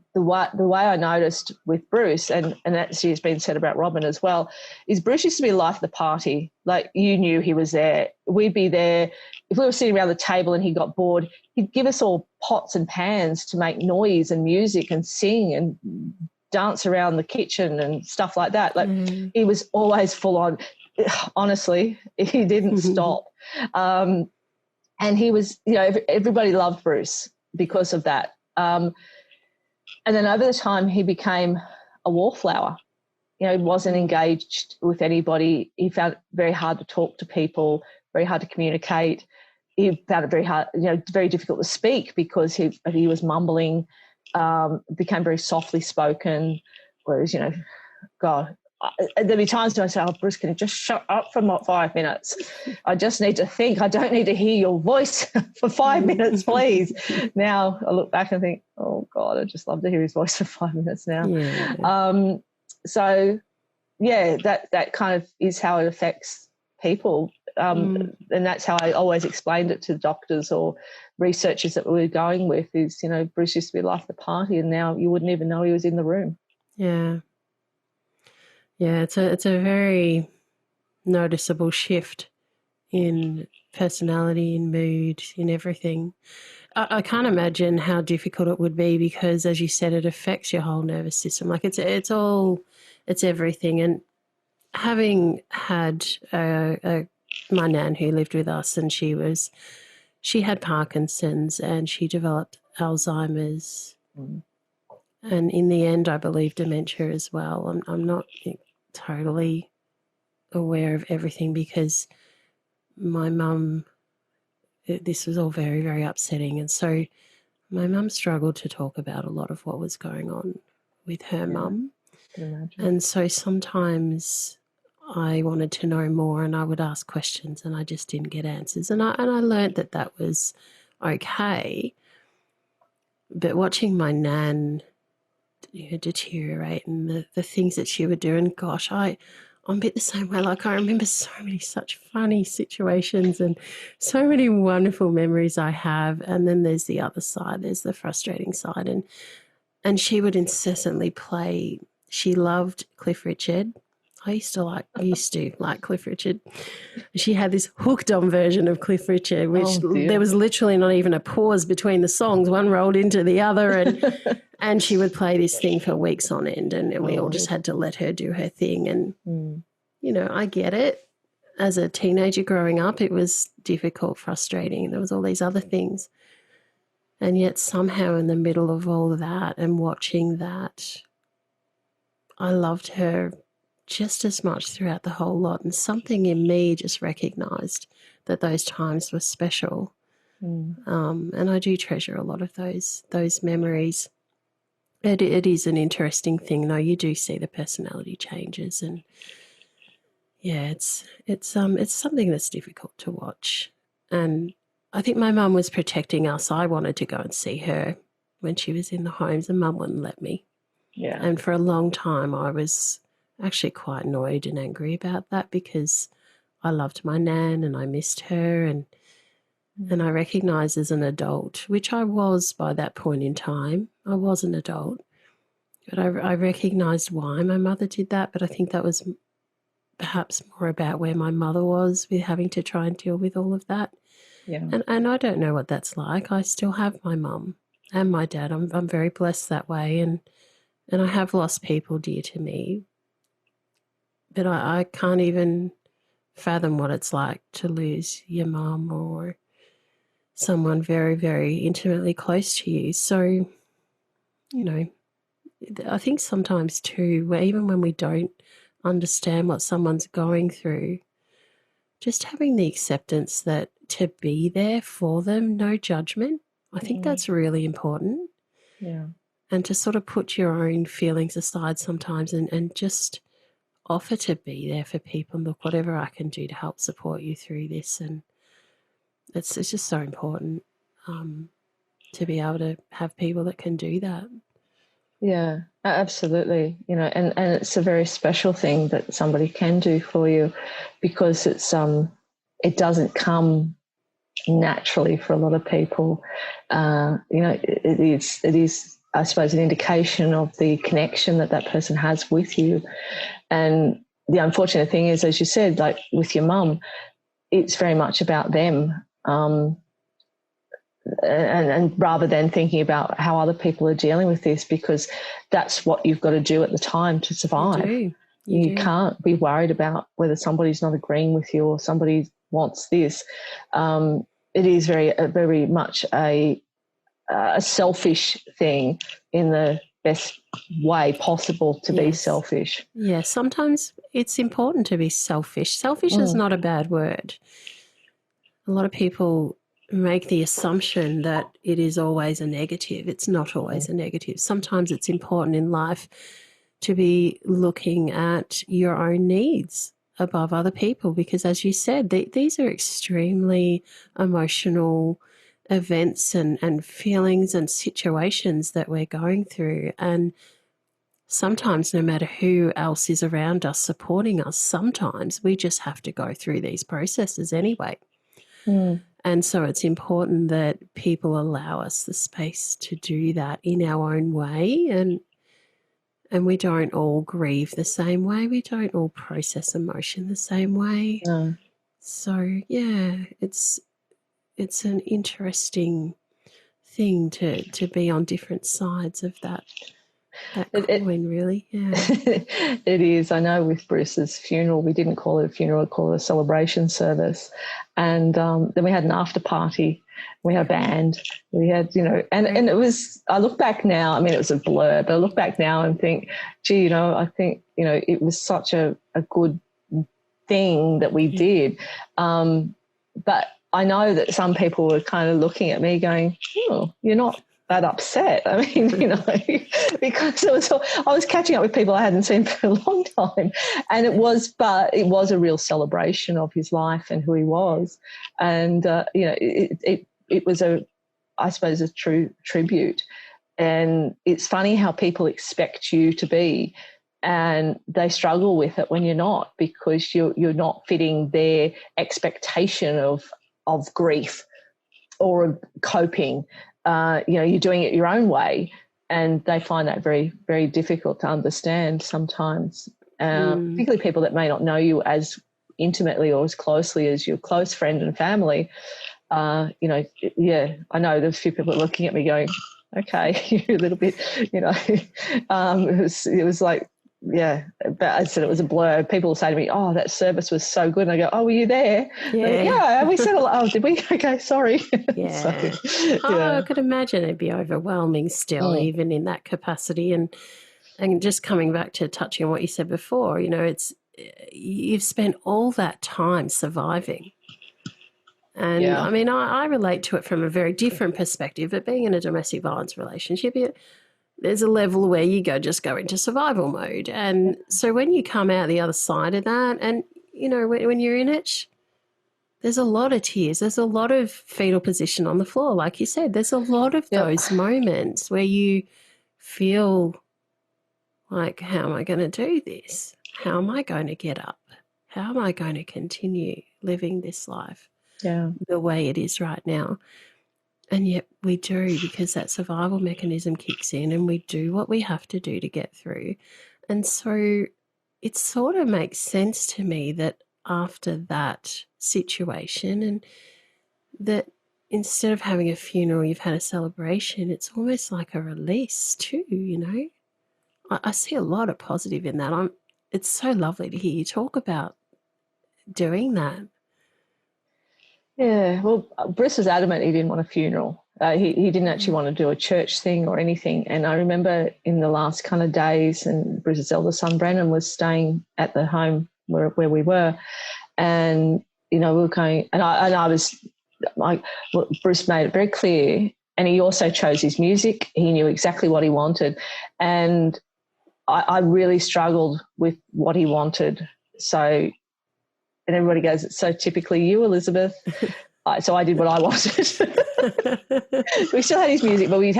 way I noticed with Bruce, and actually has been said about Robin as well, is Bruce used to be life of the party. Like, you knew he was there. We'd be there. If we were sitting around the table and he got bored, he'd give us all pots and pans to make noise and music and sing and dance around the kitchen and stuff like that. Like, he was always full on. Honestly, he didn't stop. And he was, everybody loved Bruce because of that. And then over the time, he became a wallflower. He wasn't engaged with anybody. He found it very hard to talk to people, very hard to communicate. He found it very hard, very difficult to speak because he was mumbling, became very softly spoken, whereas, God, there'd be times when I say, oh, Bruce, can you just shut up for 5 minutes? I just need to think. I don't need to hear your voice for 5 minutes, please. Now I look back and think, oh, God, I'd just love to hear his voice for 5 minutes now. Yeah. That kind of is how it affects people. And that's how I always explained it to doctors or researchers that we were going with is, Bruce used to be life of the party, and now you wouldn't even know he was in the room. Yeah. Yeah, it's a very noticeable shift in personality, in mood, in everything. I can't imagine how difficult it would be because, as you said, it affects your whole nervous system. Like it's everything. And having had my nan who lived with us, and she had Parkinson's and she developed Alzheimer's. And in the end, I believe dementia as well. I'm not totally aware of everything because my mum, this was all very, very upsetting. And so my mum struggled to talk about a lot of what was going on with her mum. And so sometimes I wanted to know more and I would ask questions and I just didn't get answers. And I learned that was okay. But watching my nan deteriorate and the things that she would do, and gosh, I'm a bit the same way. Like, I remember so many such funny situations and so many wonderful memories I have. And then there's the other side, there's the frustrating side. And she would incessantly play. She loved Cliff Richard. I used to like Cliff Richard. She had this hooked on version of Cliff Richard, which there was literally not even a pause between the songs. One rolled into the other, and she would play this thing for weeks on end, and we all just had to let her do her thing. And, I get it. As a teenager growing up, it was difficult, frustrating. There was all these other things. And yet somehow in the middle of all of that and watching that, I loved her just as much throughout the whole lot, and something in me just recognised that those times were special. And I do treasure a lot of those memories. It is an interesting thing, though. You do see the personality changes, and it's something that's difficult to watch. And I think my mum was protecting us. I wanted to go and see her when she was in the homes, and Mum wouldn't let me. Yeah. And for a long time, I was actually quite annoyed and angry about that because I loved my nan and I missed her, and I recognised as an adult, which I was by that point in time, I was an adult, but I recognised why my mother did that. But I think that was perhaps more about where my mother was with having to try and deal with all of that. Yeah. And I don't know what that's like. I still have my mum and my dad. I'm very blessed that way, and I have lost people dear to me, but I can't even fathom what it's like to lose your mum or someone very, very intimately close to you. So, you know, I think sometimes too, even when we don't understand what someone's going through, just having the acceptance that to be there for them, no judgment, I think that's really important. Yeah. And to sort of put your own feelings aside sometimes and just offer to be there for people. Look, whatever I can do to help support you through this. And it's just so important to be able to have people that can do that. Yeah, absolutely. You know, and it's a very special thing that somebody can do for you, because it doesn't come naturally for a lot of people. You know, it is, I suppose, an indication of the connection that person has with you. And the unfortunate thing is, as you said, like with your mum, it's very much about them. And rather than thinking about how other people are dealing with this, because that's what you've got to do at the time to survive. You do. Can't be worried about whether somebody's not agreeing with you or somebody wants this. It is very much a selfish thing in the best way possible to be selfish. Yeah, sometimes it's important to be selfish. Selfish is not a bad word. A lot of people make the assumption that it is always a negative. It's not always a negative. Sometimes it's important in life to be looking at your own needs above other people, because as you said, these are extremely emotional events and feelings and situations that we're going through. And sometimes no matter who else is around us supporting us, sometimes we just have to go through these processes anyway. And so it's important that people allow us the space to do that in our own way, and we don't all grieve the same way. We don't all process emotion the same way. No. So yeah, it's an interesting thing to be on different sides of that coin, really. Yeah. It is. I know with Bruce's funeral, we didn't call it a funeral, we called it a celebration service. And then we had an after party. We had a band. We had, you know, and it was, I look back now, I mean, it was a blur, but I look back now and think, gee, you know, I think, you know, it was such a good thing that we did. But I know that some people were kind of looking at me going, oh, you're not that upset. I mean, you know, because I was catching up with people I hadn't seen for a long time, and it was a real celebration of his life and who he was, and you know, it was I suppose a true tribute. And it's funny how people expect you to be, and they struggle with it when you're not, because you're not fitting their expectation of grief or coping. You know, you're doing it your own way, and they find that very, very difficult to understand sometimes, particularly people that may not know you as intimately or as closely as your close friend and family. You know, yeah, I know there's a few people looking at me going, okay, you're a little bit, you know, it was like, yeah, but I said it was a blur. People will say to me, oh, that service was so good. And I go, oh, were you there? Yeah, we said, oh, did we? Okay, sorry. Yeah. I could imagine it'd be overwhelming still, even in that capacity. And just coming back to touching on what you said before, you know, you've spent all that time surviving. And I mean, I relate to it from a very different perspective, but being in a domestic violence relationship, there's a level where you just go into survival mode. And so when you come out the other side of that, and, you know, when you're in it, there's a lot of tears. There's a lot of fetal position on the floor. Like you said, there's a lot of those moments where you feel like, how am I going to do this? How am I going to get up? How am I going to continue living this life the way it is right now? And yet we do, because that survival mechanism kicks in and we do what we have to do to get through. And so it sort of makes sense to me that after that situation, and that instead of having a funeral, you've had a celebration. It's almost like a release too, you know. I see a lot of positive in that. It's so lovely to hear you talk about doing that. Yeah, well, Bruce was adamant he didn't want a funeral. He didn't actually want to do a church thing or anything. And I remember in the last kind of days, and Bruce's eldest son, Brandon, was staying at the home where we were. And, you know, we were going, and I was like, well, Bruce made it very clear. And he also chose his music. He knew exactly what he wanted. And I really struggled with what he wanted. So, and everybody goes, it's so typically you, Elizabeth. So I did what I wanted. We still had his music, but we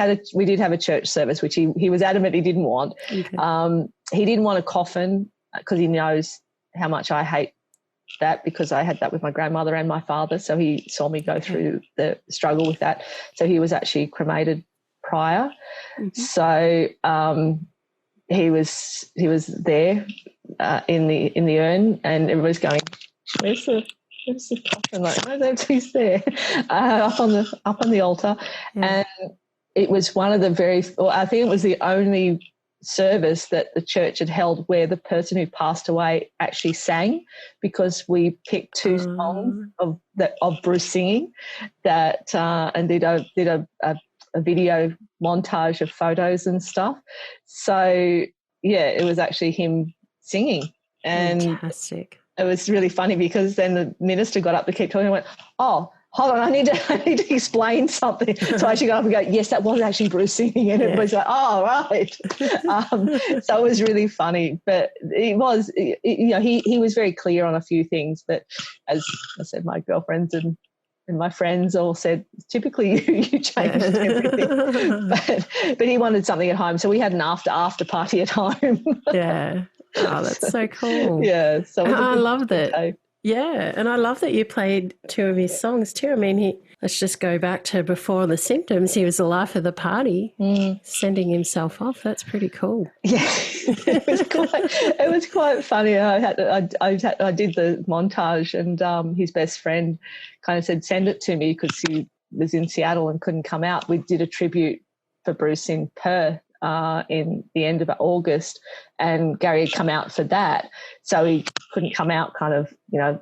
did have a church service, which he was adamant he didn't want. Okay. He didn't want a coffin because he knows how much I hate that, because I had that with my grandmother and my father. So he saw me go through the struggle with that. So he was actually cremated prior. Mm-hmm. So he was there in the urn, and everybody's going, where's the coffin? Like, no, he's there up on the altar. Yeah. And it was one of the I think it was the only service that the church had held where the person who passed away actually sang, because we picked two songs of Bruce singing that and did a video montage of photos and stuff. So yeah, it was actually him singing. And fantastic. It was really funny, because then the minister got up to keep talking and went, oh, hold on, I need to explain something. So I actually got up and go, yes, that was actually Bruce singing. And everybody's like, oh, right. So it was really funny. But it was, you know, he was very clear on a few things that, as I said, my girlfriends and my friends all said, typically you changed everything. But he wanted something at home. So we had an after party at home. Yeah. Oh, that's so cool. Yeah. So I love that. Yeah. And I love that you played two of his songs too. I mean, let's just go back to before the symptoms. He was the life of the party, sending himself off. That's pretty cool. Yeah. It was quite funny. I did the montage, and his best friend kind of said, send it to me, because he was in Seattle and couldn't come out. We did a tribute for Bruce in Perth in the end of August, and Gary had come out for that, so he couldn't come out kind of, you know,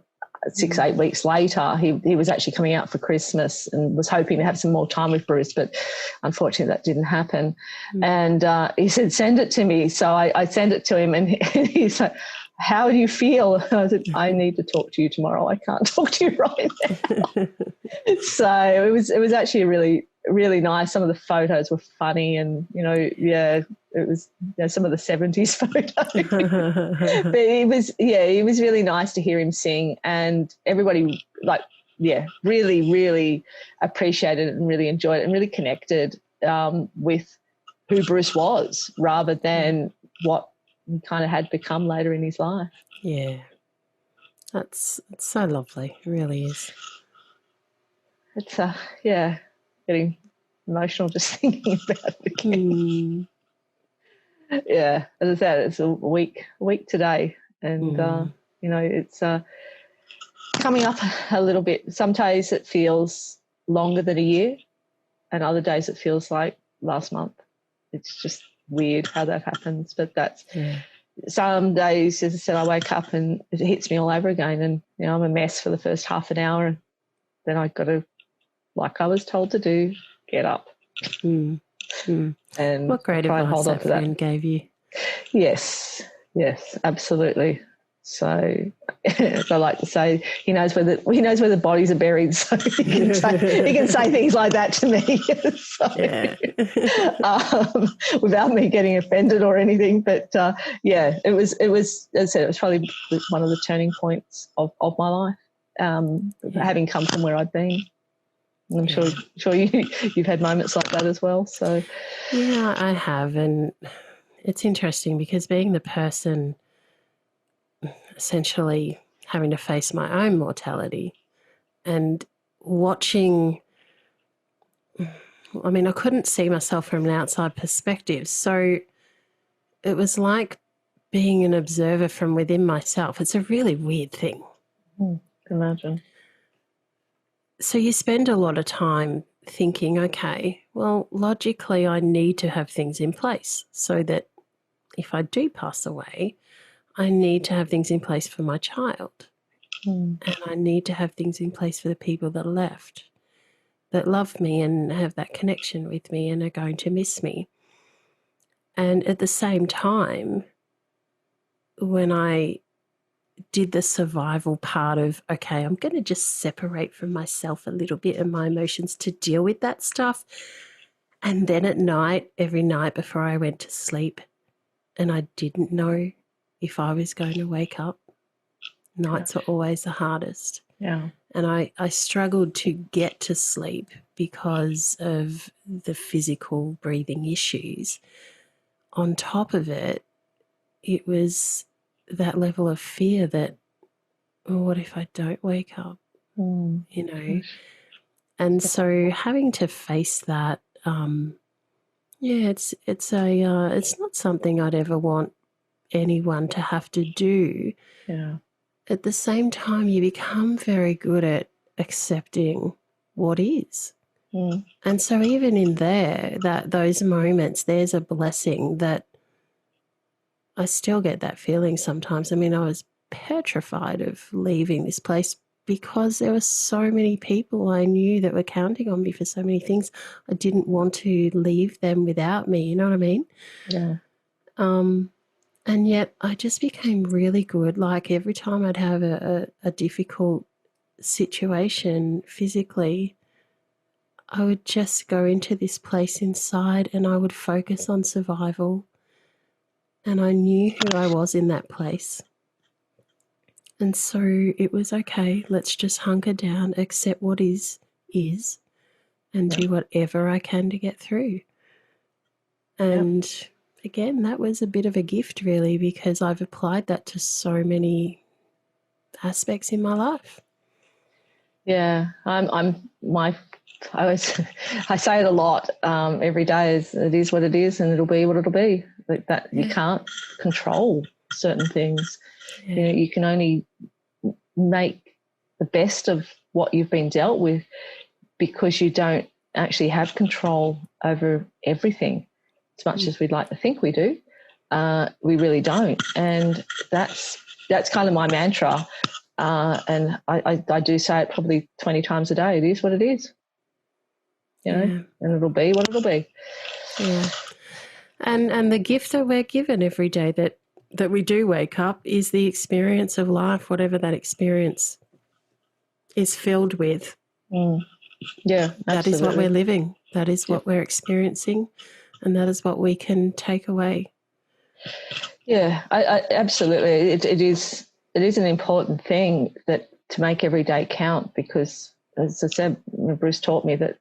6-8 weeks later. He was actually coming out for Christmas and was hoping to have some more time with Bruce, but unfortunately that didn't happen. And he said, send it to me. So I sent it to him, and he's like, how do you feel? I said, I need to talk to you tomorrow. I can't talk to you right now. So it was actually really, really nice. Some of the photos were funny, and, you know, yeah, it was, you know, some of the 70s photos. But it was really nice to hear him sing, and everybody, like, yeah, really, really appreciated it and really enjoyed it and really connected with who Bruce was, rather than what he kind of had become later in his life. Yeah. It's so lovely. It really is. It's getting emotional just thinking about it again. Yeah, as I said, it's a week today, and you know, it's coming up a little bit. Some days it feels longer than a year, and other days it feels like last month. It's just weird how that happens, but that's some days, as I said, I wake up and it hits me all over again, and, you know, I'm a mess for the first half an hour, and then I've got to, like I was told to do, get up. And what great advice that friend gave you. Yes, absolutely. So, as I like to say, he knows where the bodies are buried, so he can say things like that to me. So, without me getting offended or anything. But it was, as I said, it was probably one of the turning points of my life, having come from where I'd been. And I'm sure you've had moments like that as well. So yeah, I have, and it's interesting because being the person essentially having to face my own mortality and watching, I mean, I couldn't see myself from an outside perspective. So it was like being an observer from within myself. It's a really weird thing. Imagine. So you spend a lot of time thinking, okay, well, logically, I need to have things in place so that if I do pass away, I need to have things in place for my child. And I need to have things in place for the people that are left, that love me and have that connection with me and are going to miss me. And at the same time, when I did the survival part of, okay, I'm going to just separate from myself a little bit and my emotions to deal with that stuff. And then at night, every night before I went to sleep, and I didn't know if I was going to wake up, nights were always the hardest. Yeah. And I struggled to get to sleep because of the physical breathing issues. On top of it, it was that level of fear that, oh, what if I don't wake up? You know? And so having to face that, it's not something I'd ever want anyone to have to do. Yeah. At the same time, you become very good at accepting what is. And so even in those moments, there's a blessing that I still get that feeling sometimes. I mean, I was petrified of leaving this place because there were so many people I knew that were counting on me for so many things. I didn't want to leave them without me, you know what I mean? Yeah. And yet I just became really good. Like every time I'd have a difficult situation physically, I would just go into this place inside and I would focus on survival. And I knew who I was in that place. And so it was okay, let's just hunker down, accept what is, and do whatever I can to get through. And again, that was a bit of a gift really, because I've applied that to so many aspects in my life. Yeah, I say it a lot every day. It is what it is, and it'll be what it'll be. Like that, you can't control certain things. Yeah. You know, you can only make the best of what you've been dealt with, because you don't actually have control over everything. As much as we'd like to think we do, we really don't. And that's kind of my mantra. And I do say it probably 20 times a day. It is what it is, you know, and it'll be what it'll be. Yeah. And the gift that we're given every day that we do wake up is the experience of life, whatever that experience is filled with. Yeah, absolutely. That is what we're living. That is what we're experiencing, and that is what we can take away. Yeah, I absolutely. It is an important thing that to make every day count, because, as I said, Bruce taught me that,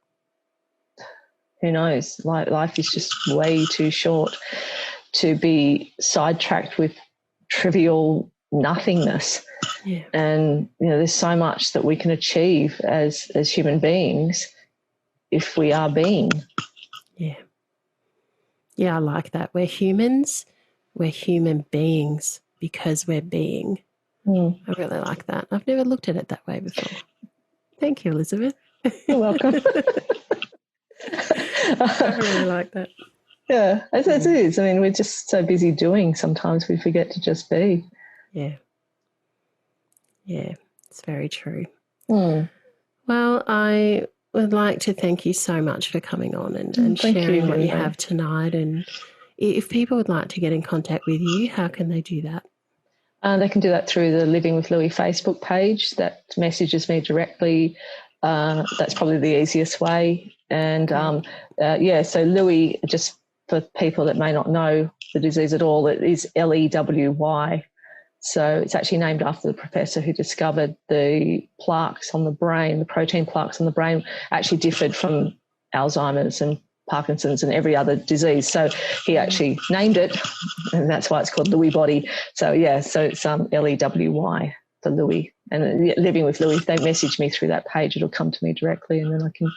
who knows, life is just way too short to be sidetracked with trivial nothingness. Yeah. And, you know, there's so much that we can achieve as human beings if we are being. Yeah. Yeah, I like that. We're humans. We're human beings because we're being. I really like that. I've never looked at it that way before. Thank you, Elizabeth. You're welcome. I really like that. Yeah, as it is. I mean, we're just so busy doing, sometimes we forget to just be. Yeah. Yeah, it's very true. Well, I would like to thank you so much for coming on and sharing what you have tonight. And if people would like to get in contact with you, how can they do that? They can do that through the Living with Louie Facebook page. That messages me directly. That's probably the easiest way. And so Louie, just for people that may not know the disease at all, it is Lewey. So it's actually named after the professor who discovered the plaques on the brain, the protein plaques on the brain actually differed from Alzheimer's and Parkinson's and every other disease. So he actually named it, and that's why it's called Lewy body. So it's Lewey for Louie. And Living with Louie, if they message me through that page, it'll come to me directly, and then I can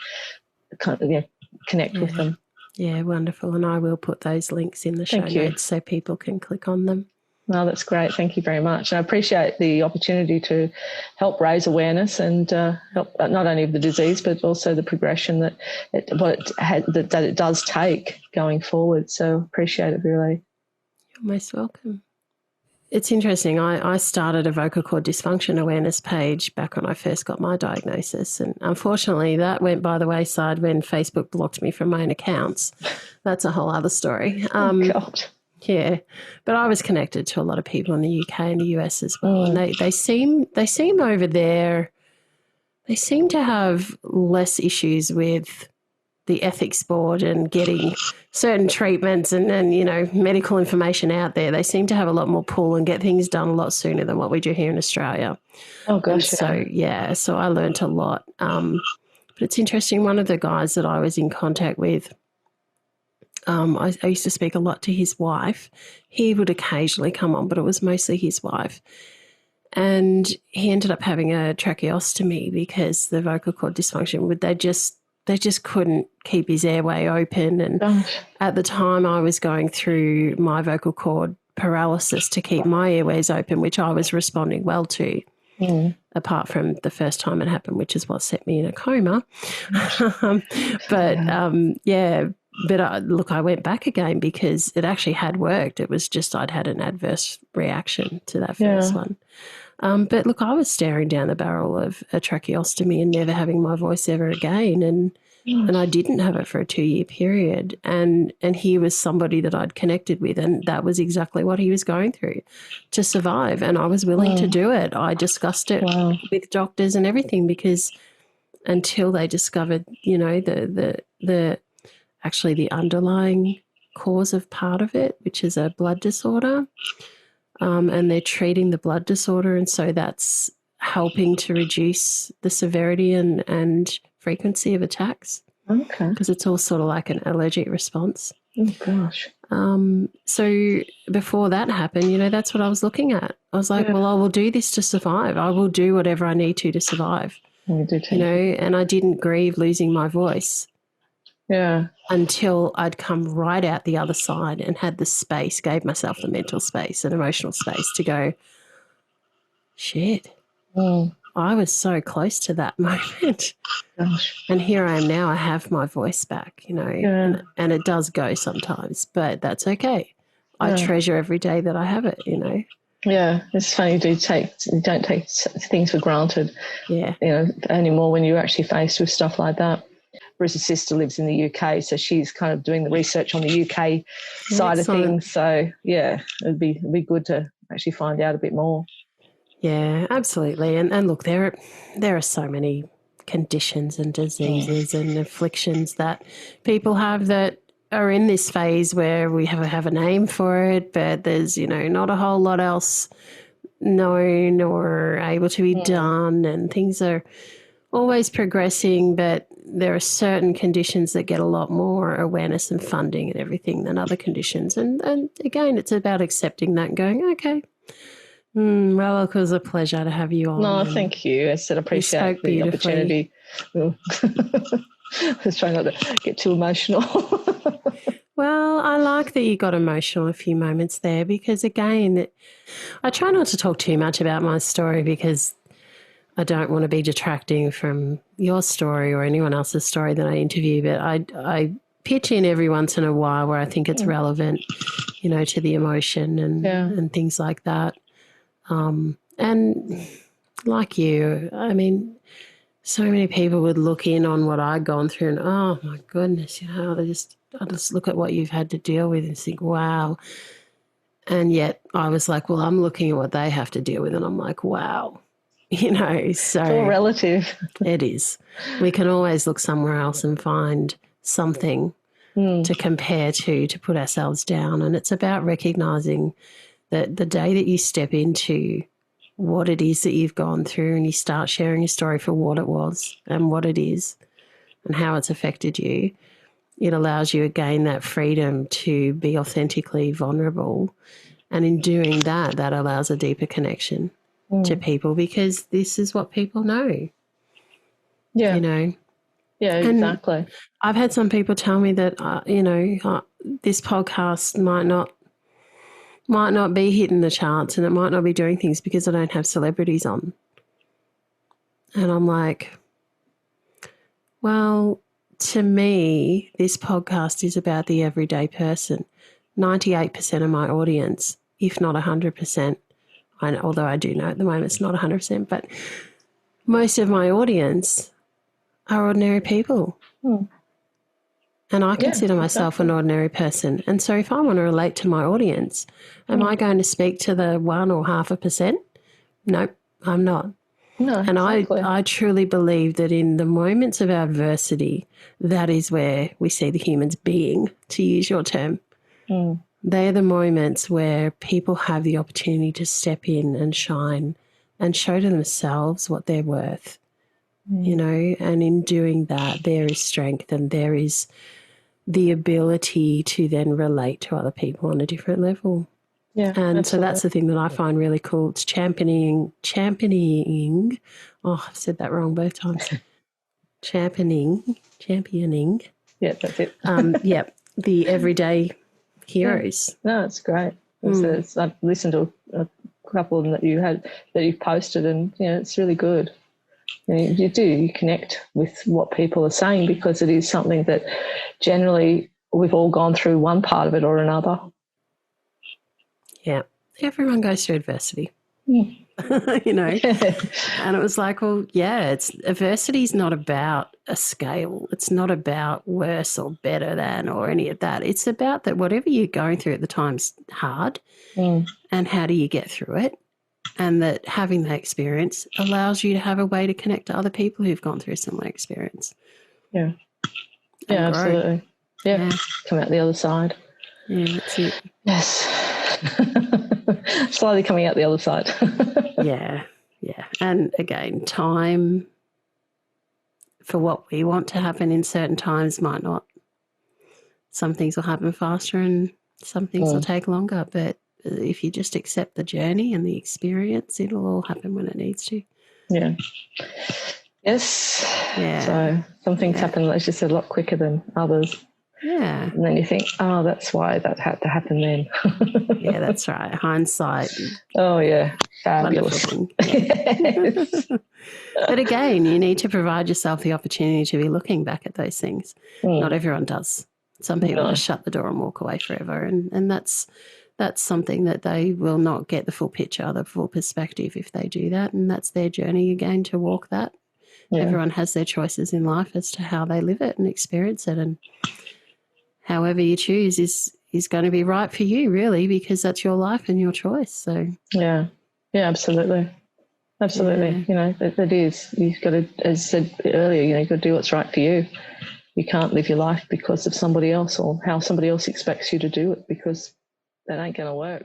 connect with them. Yeah, wonderful. And I will put those links in the show notes so people can click on them. No, that's great. Thank you very much. And I appreciate the opportunity to help raise awareness and help not only of the disease, but also the progression that it does take going forward. So appreciate it, really. You're most welcome. It's interesting. I started a vocal cord dysfunction awareness page back when I first got my diagnosis. And unfortunately, that went by the wayside when Facebook blocked me from my own accounts. That's a whole other story. God. Yeah, but I was connected to a lot of people in the UK and the US as well, and they seem over there. They seem to have less issues with the ethics board and getting certain treatments and medical information out there. They seem to have a lot more pull and get things done a lot sooner than what we do here in Australia. Oh gosh! So I learnt a lot. But it's interesting. One of the guys that I was in contact with. I used to speak a lot to his wife. He would occasionally come on, but it was mostly his wife. And he ended up having a tracheostomy because the vocal cord dysfunction, they just couldn't keep his airway open. And at the time I was going through my vocal cord paralysis to keep my airways open, which I was responding well to. Apart from the first time it happened, which is what set me in a coma. But I went back again because it actually had worked. It was just I'd had an adverse reaction to that first one. But look, I was staring down the barrel of a tracheostomy and never having my voice ever again. And I didn't have it for a 2-year period. And he was somebody that I'd connected with, and that was exactly what he was going through to survive. And I was willing to do it. I discussed it with doctors and everything because until they discovered, actually the underlying cause of part of it, which is a blood disorder, and they're treating the blood disorder, and so that's helping to reduce the severity and frequency of attacks. Okay. Because it's all sort of like an allergic response. Oh, gosh. So before that happened, that's what I was looking at. I was like, well, I will do this to survive. I will do whatever I need to survive. And I didn't grieve losing my voice. Yeah. Until I'd come right out the other side and had the space, gave myself the mental space and emotional space to go, shit, I was so close to that moment. Gosh. And here I am now. I have my voice back, and it does go sometimes, but that's okay. I treasure every day that I have it, Yeah, it's funny. You don't take things for granted. Yeah. Anymore when you're actually faced with stuff like that. Bruce's sister lives in the UK, so she's kind of doing the research on the UK side of things. So, yeah, it'd be good to actually find out a bit more. Yeah, absolutely. And look, there are so many conditions and diseases and afflictions that people have that are in this phase where we have a name for it, but there's, not a whole lot else known or able to be done, and things are always progressing, but there are certain conditions that get a lot more awareness and funding and everything than other conditions. And again, it's about accepting that and going, okay, well, it was a pleasure to have you on. No, thank you. I said I appreciate the opportunity. I was trying not to get too emotional. Well, I like that you got emotional a few moments there because, again, I try not to talk too much about my story because I don't want to be detracting from your story or anyone else's story that I interview, but I pitch in every once in a while where I think it's relevant, to the emotion and things like that. And like you, I mean, so many people would look in on what I'd gone through and, oh, my goodness, I just look at what you've had to deal with and think, wow. And yet I was like, well, I'm looking at what they have to deal with and I'm like, wow. So it's all relative. It is. We can always look somewhere else and find something to compare to put ourselves down. And it's about recognising that the day that you step into what it is that you've gone through and you start sharing your story for what it was and what it is and how it's affected you, it allows you again that freedom to be authentically vulnerable. And in doing that, that allows a deeper connection to people because this is what people know. Yeah. Yeah, exactly. And I've had some people tell me that, this podcast might not might not be hitting the charts and it might not be doing things because I don't have celebrities on. And I'm like, well, to me, this podcast is about the everyday person. 98% of my audience, if not 100%, although I do know at the moment it's not 100%, but most of my audience are ordinary people. And I consider myself an ordinary person. And so if I want to relate to my audience, am I going to speak to the 1 or 0.5%? Nope, I'm not. No, and exactly. I truly believe that in the moments of adversity, that is where we see the humans being, to use your term. They're the moments where people have the opportunity to step in and shine and show to themselves what they're worth, you know, and in doing that, there is strength and there is the ability to then relate to other people on a different level. Yeah, and absolutely. So that's the thing that I find really cool. It's championing. Oh, I've said that wrong both times. Championing. Yeah, that's it. The everyday heroes. Yeah. No, it's great. I've listened to a couple of them that you've posted, and it's really good. You connect with what people are saying because it is something that generally we've all gone through one part of it or another. Yeah, everyone goes through adversity, you know, and it was like, well, yeah, adversity is not about a scale. It's not about worse or better than or any of that. It's about that whatever you're going through at the time's hard and how do you get through it, and that having that experience allows you to have a way to connect to other people who've gone through a similar experience. Yeah, absolutely. Yeah, come out the other side. Yeah, that's it. Yes. Slowly coming out the other side. Yeah. And again, time for what we want to happen in certain times might not. Some things will happen faster and some things will take longer. But if you just accept the journey and the experience, it'll all happen when it needs to. Yeah. Yes. Yeah. So some things happen, as you said, a lot quicker than others. Yeah. And then you think, oh, that's why that had to happen then. Yeah, that's right. Hindsight. Oh, yeah. Fabulous. Yes. But again, you need to provide yourself the opportunity to be looking back at those things. Not everyone does. Some people just shut the door and walk away forever. And that's something that they will not get the full picture, the full perspective if they do that. And that's their journey again to walk that. Yeah. Everyone has their choices in life as to how they live it and experience it. And however you choose is going to be right for you, really, because that's your life and your choice. So yeah, absolutely. Yeah. It is. You've got to, as I said earlier, you've got to do what's right for you. You can't live your life because of somebody else or how somebody else expects you to do it, because that ain't going to work.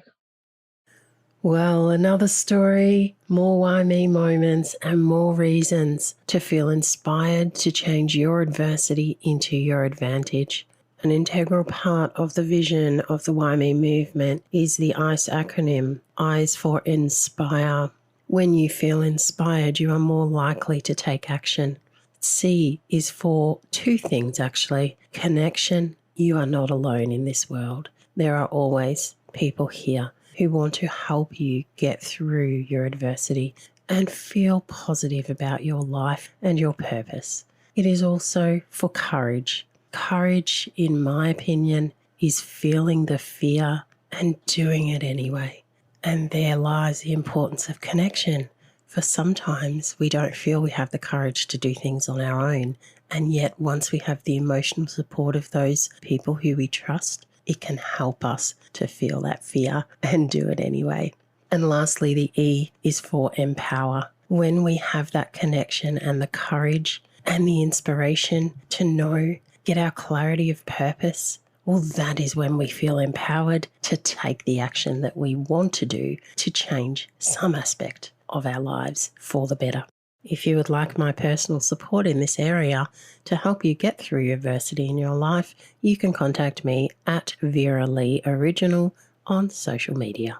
Well, another story, more WhyMe moments and more reasons to feel inspired to change your adversity into your advantage. An integral part of the vision of the WhyMe movement is the ICE acronym. I is for inspire. When you feel inspired, you are more likely to take action. C is for two things, actually. Connection. You are not alone in this world. There are always people here who want to help you get through your adversity and feel positive about your life and your purpose. It is also for courage. Courage, in my opinion, is feeling the fear and doing it anyway. And there lies the importance of connection. For sometimes we don't feel we have the courage to do things on our own. And yet once we have the emotional support of those people who we trust, it can help us to feel that fear and do it anyway. And lastly, the E is for empower. When we have that connection and the courage and the inspiration to know, get our clarity of purpose, well, that is when we feel empowered to take the action that we want to do to change some aspect of our lives for the better. If you would like my personal support in this area to help you get through adversity in your life, you can contact me at Vera-Lee Original on social media.